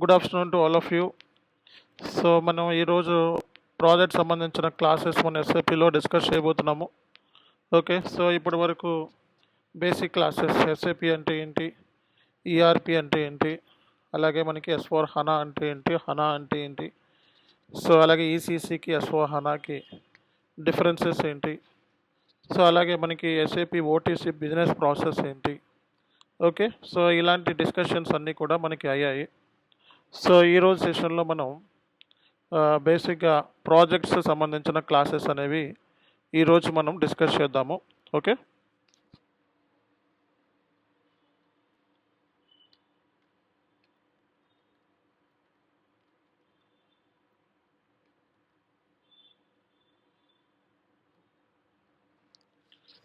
Good afternoon to all of you. So మనం ఈరోజు project సంబంధించిన క్లాసెస్ మన ఎస్ఏపిలో డిస్కస్ చేయబోతున్నాము. ఓకే, సో ఇప్పటి వరకు బేసిక్ క్లాసెస్ ఎస్ఏపి అంటే ఏంటి, ఈఆర్పి అంటే ఏంటి, అలాగే మనకి S4 హనా అంటే ఏంటి, హనా అంటే ఏంటి, సో అలాగే ఈసీసీకి S4 హనాకి డిఫరెన్సెస్ ఏంటి, సో అలాగే మనకి ఎస్ఏపి ఓటీసీ బిజినెస్ ప్రాసెస్ ఏంటి. ఓకే, సో ఇలాంటి డిస్కషన్స్ అన్నీ కూడా మనకి అయ్యాయి. సో ఈరోజు సెషన్లో మనం బేసిక్గా ప్రాజెక్ట్స్ సంబంధించిన క్లాసెస్ అనేవి ఈరోజు మనం డిస్కస్ చేద్దాము. ఓకే,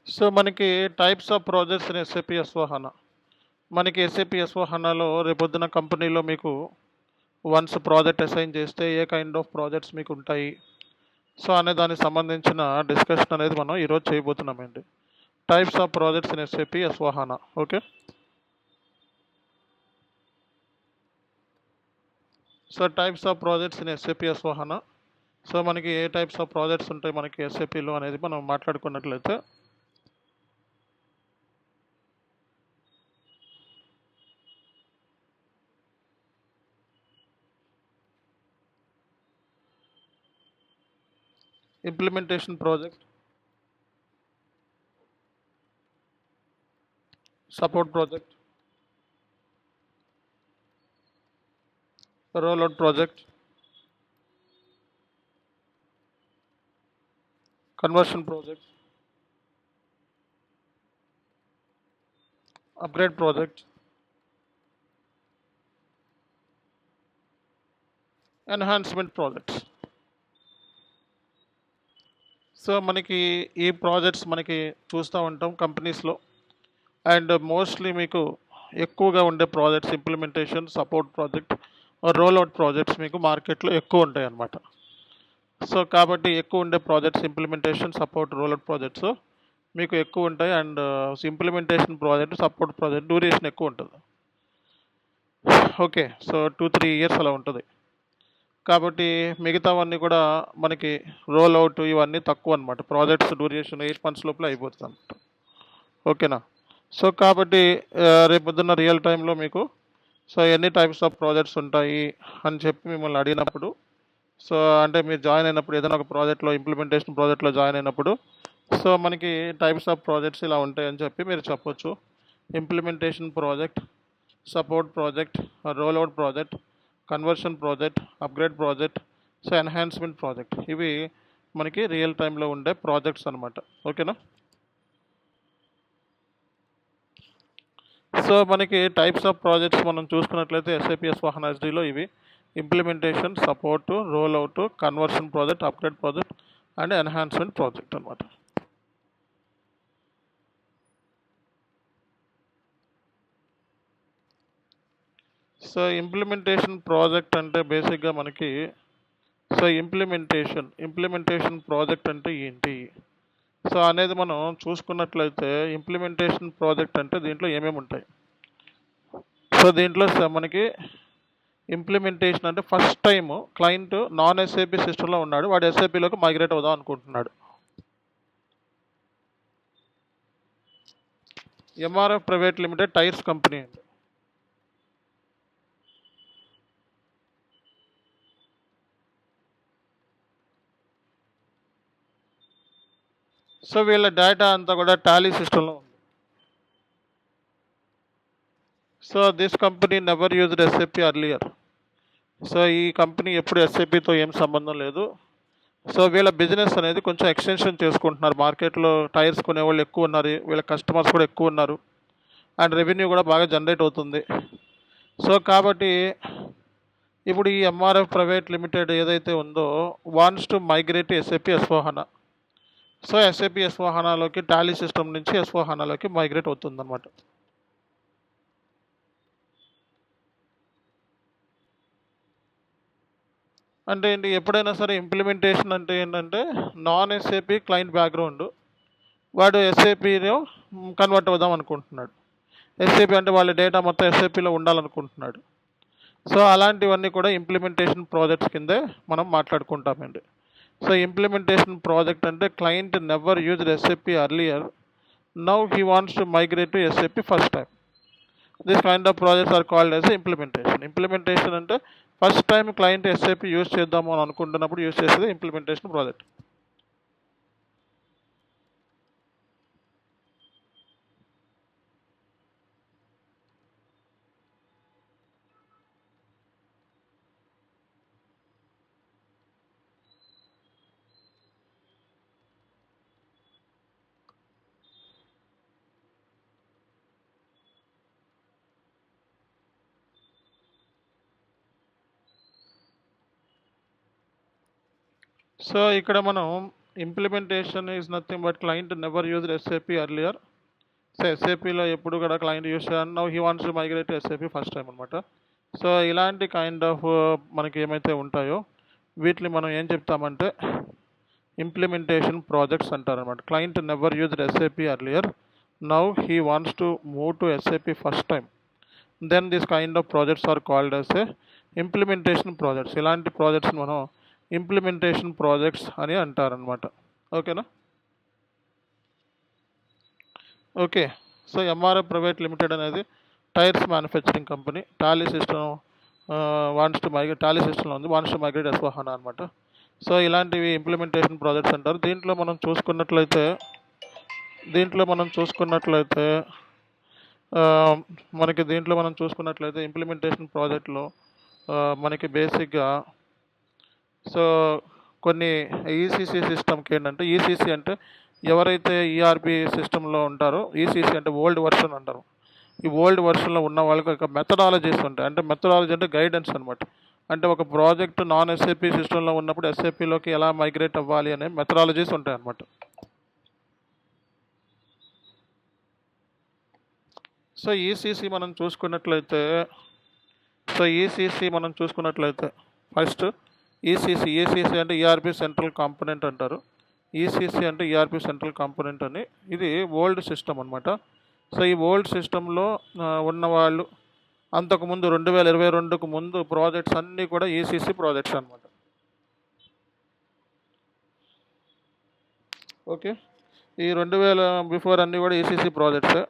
సో మనకి types of projects in SAP S4 హనా. మనకి ఎస్ఏపి S4 హనాలో రేపొద్దున కంపెనీలో మీకు వన్స్ ప్రాజెక్ట్ అసైన్ చేస్తే ఏ కైండ్ ఆఫ్ ప్రాజెక్ట్స్ మీకు ఉంటాయి, సో అనే దానికి సంబంధించిన డిస్కషన్ అనేది మనం ఈరోజు చేయబోతున్నామండి. Types of projects in SAP S4 HANA. Okay, so types of projects in SAP S4 HANA. So మనకి ఏ టైప్స్ ఆఫ్ ప్రాజెక్ట్స్ ఉంటాయి మనకి ఎస్ఏపిలో అనేది మనం మాట్లాడుకున్నట్లయితే, implementation project, support project, rollout project, conversion project, upgrade project, enhancement projects. So మనకి ఈ ప్రాజెక్ట్స్ మనకి చూస్తూ ఉంటాం కంపెనీస్లో, అండ్ మోస్ట్లీ మీకు ఎక్కువగా ఉండే projects implementation, support project, role-out projects మీకు మార్కెట్లో ఎక్కువ ఉంటాయి అన్నమాట. సో కాబట్టి ఎక్కువ ఉండే projects implementation, support, role-out projects మీకు ఎక్కువ ఉంటాయి. And implementation project, support project duration ఎక్కువ ఉంటుంది. ఓకే, సో 2-3 years అలా ఉంటుంది. కాబట్టి మిగతావన్నీ కూడా మనకి రోల్ అవుట్ ఇవన్నీ తక్కువ అనమాట. ప్రాజెక్ట్స్ డ్యూరేషన్ 8 months లోపల అయిపోతుంది అనమాట. ఓకేనా. సో కాబట్టి రేపొద్దున్న రియల్ టైంలో మీకు సో ఎన్ని టైప్స్ ఆఫ్ ప్రాజెక్ట్స్ ఉంటాయి అని చెప్పి మిమ్మల్ని అడిగినప్పుడు, సో అంటే మీరు జాయిన్ అయినప్పుడు ఏదైనా ఒక ప్రాజెక్ట్లో ఇంప్లిమెంటేషన్ ప్రాజెక్ట్లో జాయిన్ అయినప్పుడు సో మనకి టైప్స్ ఆఫ్ ప్రాజెక్ట్స్ ఇలా ఉంటాయని చెప్పి మీరు చెప్పొచ్చు. Implementation project, support project, rollout project, conversion project, upgrade project, so enhancement project. ఇవి మనకి రియల్ టైంలో ఉండే ప్రాజెక్ట్స్ అనమాట. ఓకేనా. సో మనకి టైప్స్ ఆఫ్ ప్రాజెక్ట్స్ మనం చూసుకున్నట్లయితే ఎస్ఏపి S4 హనా ఎస్డీలో ఇవి implementation, support, role-out, conversion project, upgrade project and enhancement project అనమాట. సో ఇంప్లిమెంటేషన్ ప్రాజెక్ట్ అంటే బేసిక్గా మనకి సో ఇంప్లిమెంటేషన్ ప్రాజెక్ట్ అంటే ఏంటి సో అనేది మనం చూసుకున్నట్లయితే, ఇంప్లిమెంటేషన్ ప్రాజెక్ట్ అంటే దీంట్లో ఏమేమి ఉంటాయి. సో దీంట్లో మనకి ఇంప్లిమెంటేషన్ అంటే first time client non SAP సిస్టంలో ఉన్నాడు, వాడు ఎస్ఏపిలోకి మైగ్రేట్ అవుదాం అనుకుంటున్నాడు. MRF private limited tyres company అండి. సో వీళ్ళ డేటా అంతా కూడా టాలీ సిస్టంలో ఉంది. So this company never used SAP earlier. So ఈ కంపెనీ ఎప్పుడు ఎస్ఏపితో ఏం సంబంధం లేదు. సో వీళ్ళ బిజినెస్ అనేది కొంచెం ఎక్స్టెన్షన్ చేసుకుంటున్నారు. మార్కెట్లో టైర్స్ కొనేవాళ్ళు ఎక్కువ ఉన్నారు, వీళ్ళ కస్టమర్స్ కూడా ఎక్కువ ఉన్నారు, అండ్ రెవెన్యూ కూడా బాగా జనరేట్ అవుతుంది. సో కాబట్టి ఇప్పుడు ఈ ఎంఆర్ఎఫ్ ప్రైవేట్ లిమిటెడ్ ఏదైతే ఉందో wants to migrate SAP S4 HANA. So SAP S4 హనాలోకి టాలీ సిస్టమ్ నుంచి S4 హనాలోకి మైగ్రేట్ అవుతుందన్నమాట. అంటే ఏంటి, ఎప్పుడైనా సరే ఇంప్లిమెంటేషన్ అంటే ఏంటంటే నాన్ ఎస్ఏపి క్లయింట్ బ్యాక్గ్రౌండ్, వాడు ఎస్ఏపిలో కన్వర్ట్ అవుదాం అనుకుంటున్నాడు. ఎస్ఏపి అంటే వాళ్ళ డేటా మొత్తం ఎస్ఏపిలో ఉండాలనుకుంటున్నాడు. సో అలాంటివన్నీ కూడా ఇంప్లిమెంటేషన్ ప్రాజెక్ట్స్ కిందే మనం మాట్లాడుకుంటామండి. సో ఇంప్లిమెంటేషన్ ప్రాజెక్ట్ అంటే client never used SAP earlier, now he wants to migrate to SAP first time. This kind of projects are called as implementation. Implementation అంటే first time client SAP use చేద్దాము అని అనుకుంటున్నప్పుడు use చేసేది implementation project. So ఇక్కడ మనం implementation is nothing but client never used SAP earlier. So ఎస్ఏపిలో ఎప్పుడు కూడా క్లయింట్ యూజ్ చేయాలి, now he wants to migrate to SAP first time అనమాట. సో ఇలాంటి కైండ్ ఆఫ్ మనకి ఏమైతే ఉంటాయో వీటిని మనం ఏం చెప్తామంటే ఇంప్లిమెంటేషన్ ప్రాజెక్ట్స్ అంటారనమాట. Client never used SAP earlier, now he wants to move to SAP first time, then this kind of projects are called as a implementation projects. ఇలాంటి ప్రాజెక్ట్స్ మనం ఇంప్లిమెంటేషన్ ప్రాజెక్ట్స్ అని అంటారనమాట. ఓకేనా? Okay. So MRF private limited అనేది tyres manufacturing company. Tally system wants to migrate, Tally సిస్టంలో ఉంది, wants to migrate ఎస్/4HANA అనమాట. So ఇలాంటివి ఇంప్లిమెంటేషన్ ప్రాజెక్ట్స్ అంటారు. దీంట్లో మనం చూసుకున్నట్లయితే ఇంప్లిమెంటేషన్ ప్రాజెక్ట్లో మనకి బేసిక్గా సో కొన్ని ఈసీసీ సిస్టమ్కి ఏంటంటే, ఈసీసీ అంటే ఎవరైతే ఈఆర్పి సిస్టంలో ఉంటారో, ఈసీసీ అంటే ఓల్డ్ వర్షన్ అంటారు. ఈ ఓల్డ్ వర్షన్లో ఉన్న వాళ్ళకి ఒక మెథడాలజీస్ ఉంటాయి. అంటే మెథడాలజీ అంటే గైడెన్స్ అనమాట. అంటే ఒక ప్రాజెక్ట్ నాన్ ఎస్ఏపి సిస్టంలో ఉన్నప్పుడు ఎస్ఏపిలోకి ఎలా మైగ్రేట్ అవ్వాలి అనే మెథడాలజీస్ ఉంటాయి అన్నమాట. సో ఈసీసీ మనం చూసుకున్నట్లయితే ఫస్ట్ ఈసీసీ అంటే ఈఆర్పి సెంట్రల్ కాంపోనెంట్ అంటారు. ఈసీసీ అంటే ఈఆర్పి సెంట్రల్ కాంపోనెంట్ అని. ఇది ఓల్డ్ సిస్టమ్ అనమాట. సో ఈ ఓల్డ్ సిస్టంలో ఉన్నవాళ్ళు అంతకుముందు 2022కు ముందు ప్రాజెక్ట్స్ అన్నీ కూడా ఈసీసీ ప్రాజెక్ట్స్ అనమాట. ఓకే, ఈ 2000 బిఫోర్ అన్నీ కూడా ఈసీసీ ప్రాజెక్ట్సే.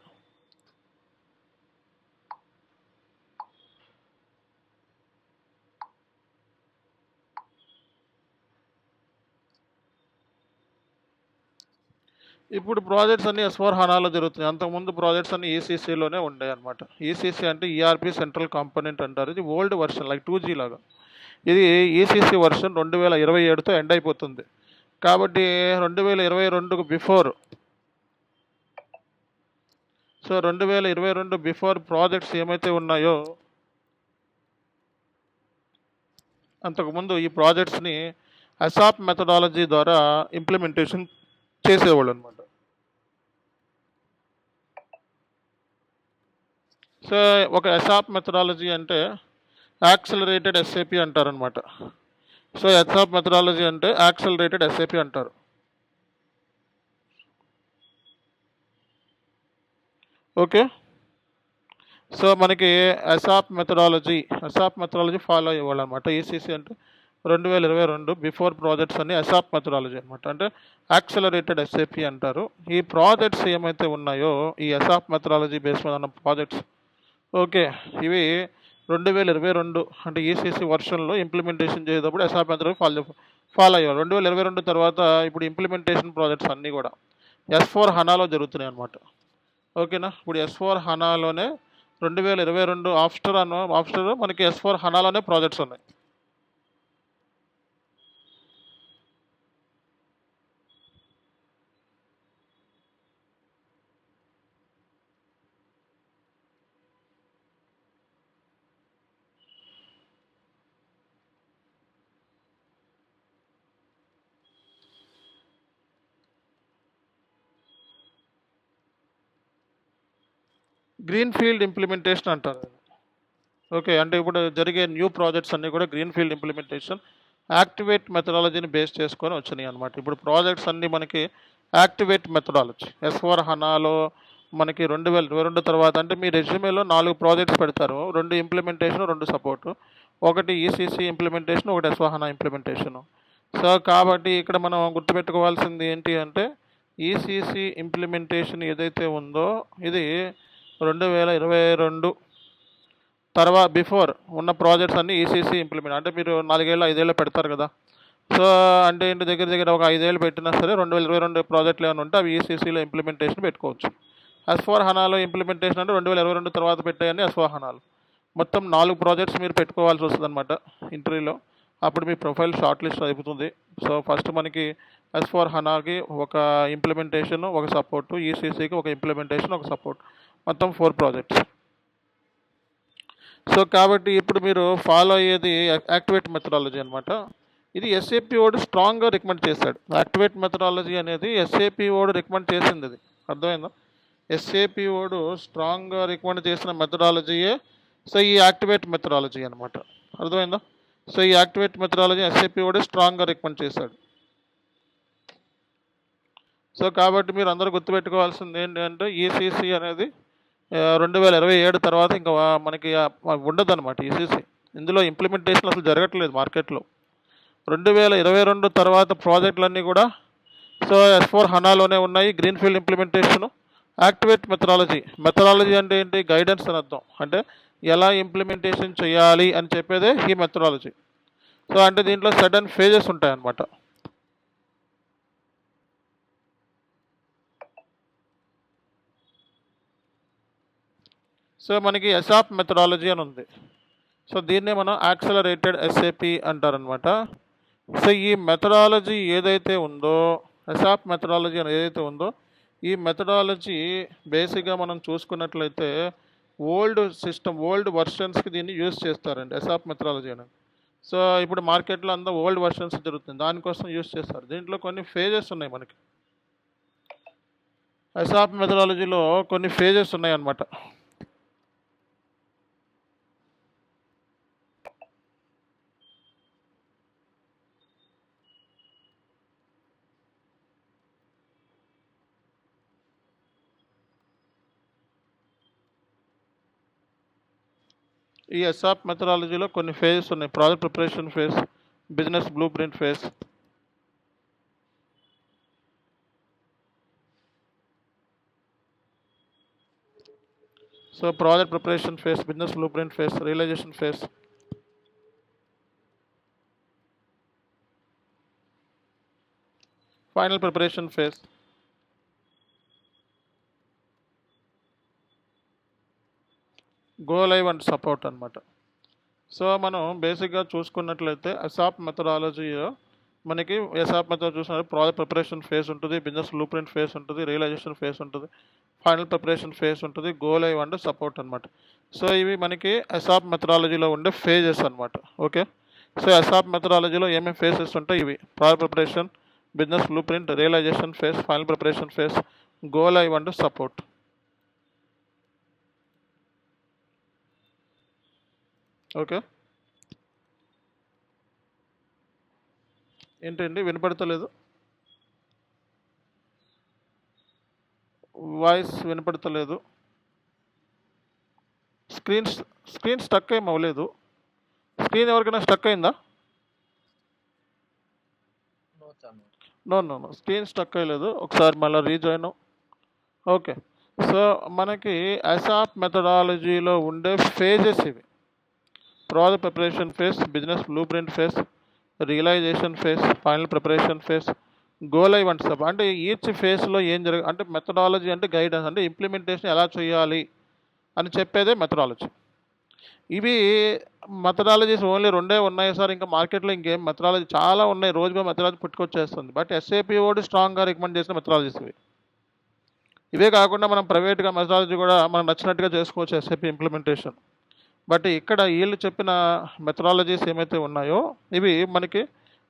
ఇప్పుడు ప్రాజెక్ట్స్ అన్నీ ఎస్/4HANAలో జరుగుతున్నాయి. అంతకుముందు ప్రాజెక్ట్స్ అన్నీ ఈసీసీలోనే ఉండాయి అనమాట. ఈసీసీ అంటే ఈఆర్పి సెంట్రల్ కాంపోనెంట్ అంటారు. ఇది ఓల్డ్ వర్షన్, లైక్ 2G లాగా. ఇది ఈసీసీ వర్షన్ 2027తో ఎండ్ అయిపోతుంది. కాబట్టి 2022కు బిఫోర్, సో 2022 బిఫోర్ ప్రాజెక్ట్స్ ఏమైతే ఉన్నాయో అంతకుముందు ఈ ప్రాజెక్ట్స్ని అసాప్ మెథడాలజీ ద్వారా ఇంప్లిమెంటేషన్ చేసేవాళ్ళు అనమాట. సో ఒక అసాప్ మెథడాలజీ అంటే యాక్సలరేటెడ్ ఎస్ఏపి అంటారనమాట. సో అసాప్ మెథడాలజీ అంటే యాక్సలరేటెడ్ ఎస్ఏపి అంటారు. ఓకే, సో మనకి అసాప్ మెథడాలజీ ఫాలో అయ్యేవాళ్ళు అనమాట. ఈసీసీ అంటే 2022 బిఫోర్ ప్రాజెక్ట్స్ అన్ని అసాప్ మెథడాలజీ అనమాట. అంటే యాక్సలరేటెడ్ ఎస్ఏపి అంటారు. ఈ ప్రాజెక్ట్స్ ఏమైతే ఉన్నాయో ఈ అసాప్ మెథడాలజీ బేస్ మీద ఉన్న ప్రాజెక్ట్స్, ఓకే, ఇవి 2022 అంటే ఈసీసీ వర్షన్లో ఇంప్లిమెంటేషన్ చేసేటప్పుడు అసాప్ మెథడాలజీ ఫాలో అయ్యేవాళ్ళు. 2022 తర్వాత ఇప్పుడు ఇంప్లిమెంటేషన్ ప్రాజెక్ట్స్ అన్నీ కూడా ఎస్/4HANAలో జరుగుతున్నాయి అనమాట. ఓకేనా? ఇప్పుడు ఎస్/4HANAలోనే 2022 ఆఫ్టర్ మనకి ఎస్/4HANAలోనే ప్రాజెక్ట్స్ ఉన్నాయి. గ్రీన్ ఫీల్డ్ ఇంప్లిమెంటేషన్ అంటారు. ఓకే, అంటే ఇప్పుడు జరిగే న్యూ ప్రాజెక్ట్స్ అన్నీ కూడా గ్రీన్ ఫీల్డ్ ఇంప్లిమెంటేషన్ యాక్టివేట్ మెథడాలజీని బేస్ చేసుకొని వచ్చినాయి అనమాట. ఇప్పుడు ప్రాజెక్ట్స్ అన్నీ మనకి యాక్టివేట్ మెథడాలజీ ఎస్/4HANAలో మనకి 2022 తర్వాత అంటే మీ రెజ్యూమేలో 4 ప్రాజెక్ట్స్ పెడతారు. 2 ఇంప్లిమెంటేషన్, 2 సపోర్టు. ఒకటి ఈసీసీ ఇంప్లిమెంటేషన్, ఒకటి ఎస్వాహానా ఇంప్లిమెంటేషను. సో కాబట్టి ఇక్కడ మనం గుర్తుపెట్టుకోవాల్సింది ఏంటి అంటే ఈసీసీ ఇంప్లిమెంటేషన్ ఏదైతే ఉందో ఇది 2022 తర్వాత బిఫోర్ ఉన్న ప్రాజెక్ట్స్ అన్నీ ఈసీసీ ఇంప్లిమెంట్. అంటే మీరు 4 ఏళ్ళు 5 ఏళ్ళు పెడతారు కదా. సో అంటే ఏంటి దగ్గర దగ్గర ఒక 5 ఏళ్ళు పెట్టినా సరే 2022 ప్రాజెక్టులు ఏమైనా ఉంటే అవి ఈసీసీలో ఇంప్లిమెంటేషన్ పెట్టుకోవచ్చు. S/4HANAలో ఇంప్లిమెంటేషన్ అంటే 2022 తర్వాత పెట్టాయని S/4HANAలో మొత్తం 4 ప్రాజెక్ట్స్ మీరు పెట్టుకోవాల్సి వస్తుంది అనమాట ఇంటర్వ్యూలో. అప్పుడు మీ ప్రొఫైల్ షార్ట్ లిస్ట్ అయిపోతుంది. సో ఫస్ట్ మనకి S/4HANAకి ఒక ఇంప్లిమెంటేషన్, ఒక సపోర్టు, ఈసీసీకి ఒక ఇంప్లిమెంటేషన్, ఒక సపోర్ట్, మొత్తం 4 ప్రాజెక్ట్స్. సో కాబట్టి ఇప్పుడు మీరు ఫాలో అయ్యేది యాక్టివేట్ మెథడాలజీ అనమాట. ఇది ఎస్ఏపి ఓడు స్ట్రాంగ్గా రికమెండ్ చేశాడు. యాక్టివేట్ మెథడాలజీ అనేది ఎస్ఏపి ఓడు రికమెండ్ చేసింది. ఇది అర్థమైందా? ఎస్ఏపి ఓడు స్ట్రాంగ్గా రికమెండ్ చేసిన మెథడాలజీయే సో ఈ యాక్టివేట్ మెథడాలజీ అనమాట. అర్థమైందా? సో ఈ యాక్టివేట్ మెథడాలజీ ఎస్ఏపి ఓడే స్ట్రాంగ్గా రికమెండ్ చేశాడు. సో కాబట్టి మీరు అందరూ గుర్తుపెట్టుకోవాల్సింది ఏంటంటే ఈసీసీ అనేది 2027 తర్వాత ఇంకా మనకి ఉండదు అనమాట ఈసీసీ. ఇందులో ఇంప్లిమెంటేషన్ అసలు జరగట్లేదు మార్కెట్లో. 2022 తర్వాత ప్రాజెక్టులన్నీ కూడా సో S/4HANAలోనే ఉన్నాయి. గ్రీన్ఫీల్డ్ ఇంప్లిమెంటేషను, యాక్టివేట్ మెథడాలజీ అంటే ఏంటి? గైడెన్స్ అని అర్థం. అంటే ఎలా ఇంప్లిమెంటేషన్ చేయాలి అని చెప్పేదే ఈ మెథడాలజీ. సో అంటే దీంట్లో సడన్ ఫేజెస్ ఉంటాయన్నమాట. సో మనకి ఎసాప్ మెథడాలజీ అని ఉంది. సో దీన్నే మనం యాక్సలరేటెడ్ ఎస్ఏపి అంటారనమాట. సో ఈ మెథడాలజీ ఏదైతే ఉందో, ఎసాప్ మెథడాలజీ అని ఏదైతే ఉందో, ఈ మెథడాలజీ బేసిక్గా మనం చూసుకున్నట్లయితే ఓల్డ్ వర్షన్స్కి దీన్ని యూజ్ చేస్తారండి ఎసాప్ మెథడాలజీ అనేది. సో ఇప్పుడు మార్కెట్లో అంతా ఓల్డ్ వర్షన్స్ జరుగుతుంది, దానికోసం యూజ్ చేస్తారు. దీంట్లో కొన్ని ఫేజెస్ ఉన్నాయి మనకి. ఎసాప్ మెథడాలజీలో కొన్ని ఫేజెస్ ఉన్నాయి అన్నమాట. ఈ ఎసాప్ మెథడాలజీలో కొన్ని ఫేజెస్ ఉన్నాయి. Project preparation phase, business blue print phase, so project preparation phase, business blue print phase, realization phase, final preparation phase. Go live and support అనమాట. సో మనం బేసిక్గా చూసుకున్నట్లయితే ఎసాప్ మెథడాలజీలో మనకి ఎసాప్ మెథడ్ చూసినట్టు ప్రాజెక్ట్ ప్రిపరేషన్ ఫేజ్ ఉంటుంది, business blue print phase ఉంటుంది, realization phase ఉంటుంది, ఫైనల్ ప్రిపరేషన్ ఫేజ్ ఉంటుంది, గో లైవ్ అండ్ సపోర్ట్ అనమాట. సో ఇవి మనకి ఎసాప్ మెథడాలజీలో ఉండే ఫేజెస్ అనమాట. ఓకే. సో ఎసాప్ మెథడాలజీలో ఏమేమి ఫేజెస్ ఉంటాయి ఇవి: project preparation, business blue print, realisation phase, final preparation phase, go live and support. Okay. ఏంటండి వినపడతలేదు? వాయిస్ వినపడతలేదు. స్క్రీన్ స్టక్ ఏం అవ్వలేదు. స్క్రీన్ ఎవరికైనా స్టక్ అయిందా? నో స్క్రీన్ స్టక్ అయ్యలేదు. ఒకసారి మళ్ళీ రీజాయిన్. ఓకే. సో మనకి ఎసాప్ మెథడాలజీలో ఉండే ఫేజెస్ ఇవి: project preparation phase, business blue print phase, realization phase, final preparation phase, go live and sub. అంటే ఈచ్ ఫేజ్లో ఏం అంటే మెథడాలజీ అంటే గైడెన్స్, అంటే ఇంప్లిమెంటేషన్ ఎలా చేయాలి అని చెప్పేదే మెథడాలజీ. ఇవి మెథడాలజీస్ ఓన్లీ 2 ఉన్నాయి సార్, ఇంకా మార్కెట్లో ఇంకేం మెథడాలజీ చాలా ఉన్నాయి, రోజుగా మెథడాలజీ పుట్టుకొచ్చేస్తుంది. బట్ ఎస్ఏపి ఓడి స్ట్రాంగ్గా రికమెండ్ చేసిన మెథడాలజీస్ ఇవే కాకుండా మనం ప్రైవేట్గా మెథడాలజీ కూడా మనం నచ్చినట్టుగా చేసుకోవచ్చు ఎస్ఏపి ఇంప్లిమెంటేషన్. బట్ ఇక్కడ వీళ్ళు చెప్పిన మెథడాలజీస్ ఏమైతే ఉన్నాయో ఇవి మనకి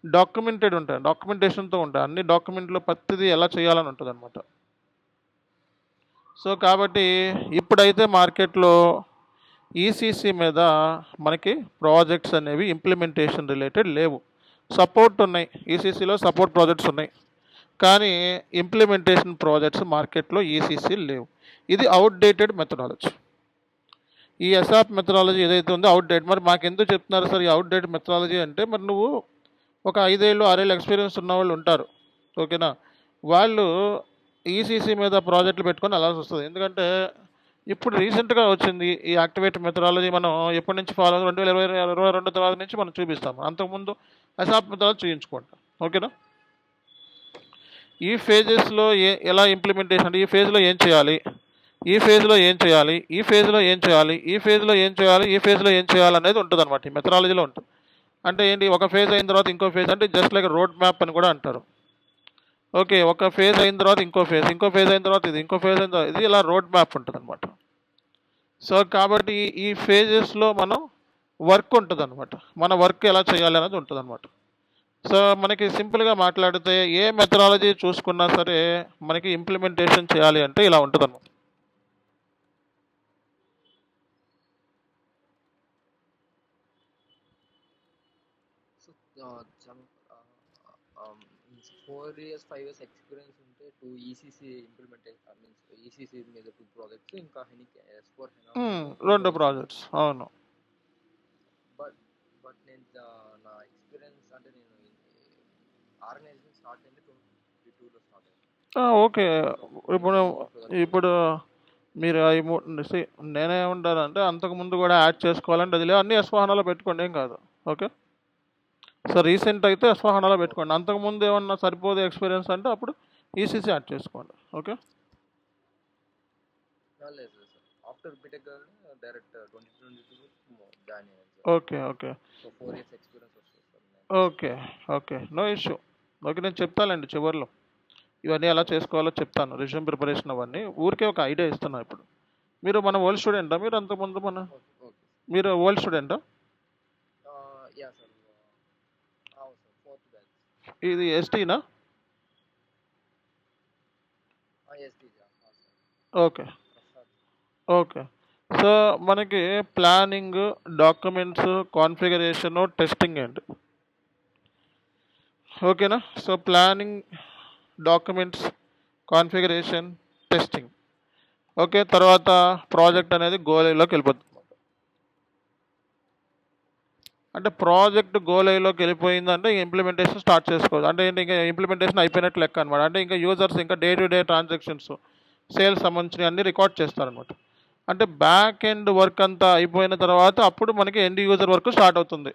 డాక్యుమెంటెడ్ ఉంటాయి, డాక్యుమెంటేషన్తో ఉంటాయి. అన్ని డాక్యుమెంట్లో ప్రతిదీ ఎలా చేయాలని ఉంటుంది అనమాట. సో కాబట్టి ఇప్పుడైతే మార్కెట్లో ఈసీసీ మీద మనకి ప్రాజెక్ట్స్ అనేవి ఇంప్లిమెంటేషన్ రిలేటెడ్ లేవు. సపోర్ట్ ఉన్నాయి, ఈసీసీలో సపోర్ట్ ప్రాజెక్ట్స్ ఉన్నాయి, కానీ ఇంప్లిమెంటేషన్ ప్రాజెక్ట్స్ మార్కెట్లో ఈసీసీ లేవు. ఇది అవుట్డేటెడ్ మెథడాలజీ. ఈ ఎసాప్ మెథడాలజీ ఏదైతే ఉందో అవుట్డేట్. మరి మాకు ఎందుకు చెప్తున్నారు సార్ ఈ అవుట్డేట్ మెథడాలజీ అంటే, మరి నువ్వు ఒక 5 ఏళ్ళు 6 ఏళ్ళు ఎక్స్పీరియన్స్ ఉన్న వాళ్ళు ఉంటారు, ఓకేనా? వాళ్ళు ఈసీసీ మీద ప్రాజెక్టులు పెట్టుకొని వెళ్ళాల్సి వస్తుంది. ఎందుకంటే ఇప్పుడు రీసెంట్గా వచ్చింది ఈ యాక్టివేట్ మెథడాలజీ. మనం ఎప్పటి నుంచి ఫాలో 2022 తర్వాత నుంచి మనం చూపిస్తాము. అంతకుముందు ఎసాప్ మెథడాలజీ చూపించుకుంటాం, ఓకేనా? ఈ ఫేజెస్లో ఎలా ఇంప్లిమెంటేషన్ అంటే ఈ ఫేజ్లో ఏం చేయాలి, ఈ ఫేజ్లో ఏం చేయాలి, ఈ ఫేజ్లో ఏం చేయాలి, ఈ ఫేజ్లో ఏం చేయాలి, ఈ ఫేజ్లో ఏం చేయాలి అనేది ఉంటుంది అనమాట. ఈ మెథడాలజీలో ఉంటుంది. అంటే ఏంటి, ఒక ఫేజ్ అయిన తర్వాత ఇంకో ఫేజ్, అంటే జస్ట్ లైక్ రోడ్ మ్యాప్ అని కూడా అంటారు. ఓకే, ఒక ఫేజ్ అయిన తర్వాత ఇంకో ఫేజ్, ఇంకో ఫేజ్ అయిన తర్వాత ఇది, ఇంకో ఫేజ్ అయిన తర్వాత ఇది, ఇలా రోడ్ మ్యాప్ ఉంటుంది అనమాట. సో కాబట్టి ఈ ఫేజెస్లో మనం వర్క్ ఉంటుంది అనమాట. మన వర్క్ ఎలా చేయాలి అనేది ఉంటుంది అనమాట. సో మనకి సింపుల్గా మాట్లాడితే ఏ మెథడాలజీ చూసుకున్నా సరే మనకి ఇంప్లిమెంటేషన్ చేయాలి అంటే ఇలా ఉంటుంది అనమాట. Some 4 years 5 years experience ఉంటే 2 ECC implementation means ECC మీద 2 ప్రాజెక్ట్స్ ఇంకా S4 2 ప్రాజెక్ట్స్. అవును. బట్ నేను నా ఎక్స్పీరియన్స్ అంటే నేను ఆర్గనైజేషన్ స్టార్ట్ అయింది 2022లో స్టార్ట్ అయింది. ఓకే, ఇప్పుడు మీరు నేనేమంటానంటే అంతకుముందు కూడా యాడ్ చేసుకోవాలంటే అది అన్ని ఎస్వాహనాలో పెట్టుకోండి, ఏం కాదు. ఓకే, సో రీసెంట్ అయితే ఎస్వాహనాలో పెట్టుకోండి. అంతకుముందు ఏమన్నా సరిపోదు ఎక్స్పీరియన్స్ అంటే అప్పుడు ఈసీసీ యాడ్ చేసుకోండి. Okay, after BTech direct 2022 join అయ్యాను. Okay okay, so 4 years experience వస్తుంది. Okay okay, no issue. Okay, నేను చెప్తానండి చివరిలో ఇవన్నీ ఎలా చేసుకోవాలో చెప్తాను. రిజ్యూమ్ ప్రిపరేషన్ అవన్నీ ఊరికే ఒక ఐడియా ఇస్తున్నా. ఇప్పుడు మీరు మన ఓల్డ్ స్టూడెంటా? మీరు అంతకుముందు మీరు ఓల్డ్ స్టూడెంటా? ఇది ఎస్టీనా? Okay okay. సో మనకి ప్లానింగ్, డాక్యుమెంట్స్, కాన్ఫిగరేషన్, టెస్టింగ్ అండి. ఓకేనా? So planning, documents, configuration, testing. Okay, తర్వాత ప్రాజెక్ట్ అనేది గోలైలోకి వెళ్ళిపోతుంది. అంటే ప్రాజెక్ట్ గోలైలోకి వెళ్ళిపోయిందంటే ఇంప్లిమెంటేషన్ స్టార్ట్ చేసుకోవచ్చు. అంటే ఏంటి, ఇంకా ఇంప్లిమెంటేషన్ అయిపోయినట్టు లెక్క అనమాట. అంటే ఇంకా యూజర్స్ ఇంకా day to day transactions, sales సంబంధించినవి అన్నీ రికార్డ్ చేస్తారనమాట. అంటే బ్యాక్ ఎండ్ వర్క్ అంతా అయిపోయిన తర్వాత అప్పుడు మనకి ఎండ్ యూజర్ వర్క్ స్టార్ట్ అవుతుంది.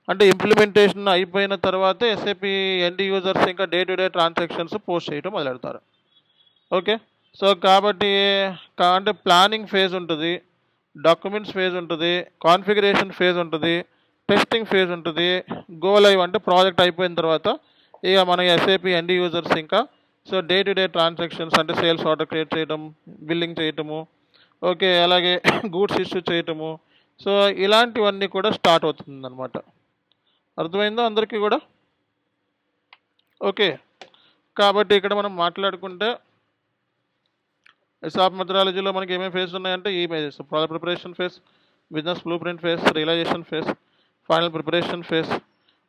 అంటే ఇంప్లిమెంటేషన్ అయిపోయిన తర్వాత ఎస్ఏపి ఎండ్ యూజర్స్ ఇంకా day to day transactions post చేయడం మొదలెడతారు. ఓకే, సో కాబట్టి అంటే ప్లానింగ్ ఫేజ్ ఉంటుంది, డాక్యుమెంట్స్ ఫేజ్ ఉంటుంది, కాన్ఫిగరేషన్ ఫేజ్ ఉంటుంది, టెస్టింగ్ ఫేజ్ ఉంటుంది, గో లైవ్ అంటే ప్రాజెక్ట్ అయిపోయిన తర్వాత ఇక మన ఎస్ఏపి ఎండ్ యూజర్స్ ఇంకా so day to day transactions అంటే సేల్స్ ఆర్డర్ క్రియేట్ చేయడం, బిల్లింగ్ చేయటము, ఓకే, అలాగే గూడ్స్ ఇష్యూ చేయటము, సో ఇలాంటివన్నీ కూడా స్టార్ట్ అవుతుంది అనమాట. అర్థమైందో అందరికీ కూడా? ఓకే, కాబట్టి ఇక్కడ మనం మాట్లాడుకుంటే ఎసాప్ మెథడాలజీలో మనకి ఏమేమి ఫేజ్ ఉన్నాయంటే ఈ phases: project preparation phase, business blue print phase, realization phase, final preparation phase,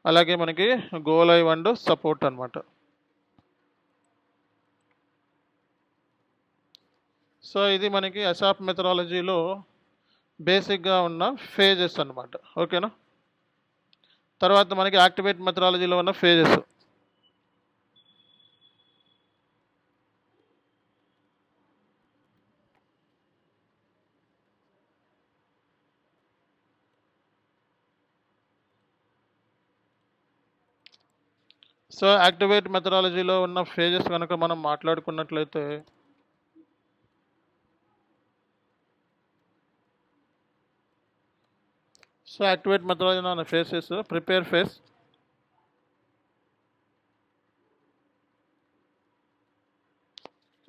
అలాగే మనకి గో లైవ్ అండ్ సపోర్ట్ అనమాట. సో ఇది మనకి ఎసాప్ మెథడాలజీలో బేసిక్గా ఉన్న ఫేజెస్ అనమాట. ఓకేనా? తర్వాత మనకి యాక్టివేట్ మెథడాలజీలో ఉన్న ఫేజెస్. సో యాక్టివేట్ మెథడాలజీలో ఉన్న ఫేజెస్ కనుక మనం మాట్లాడుకున్నట్లయితే సో యాక్టివేట్ మెథడాలజీలో ఉన్న phases: prepare phase,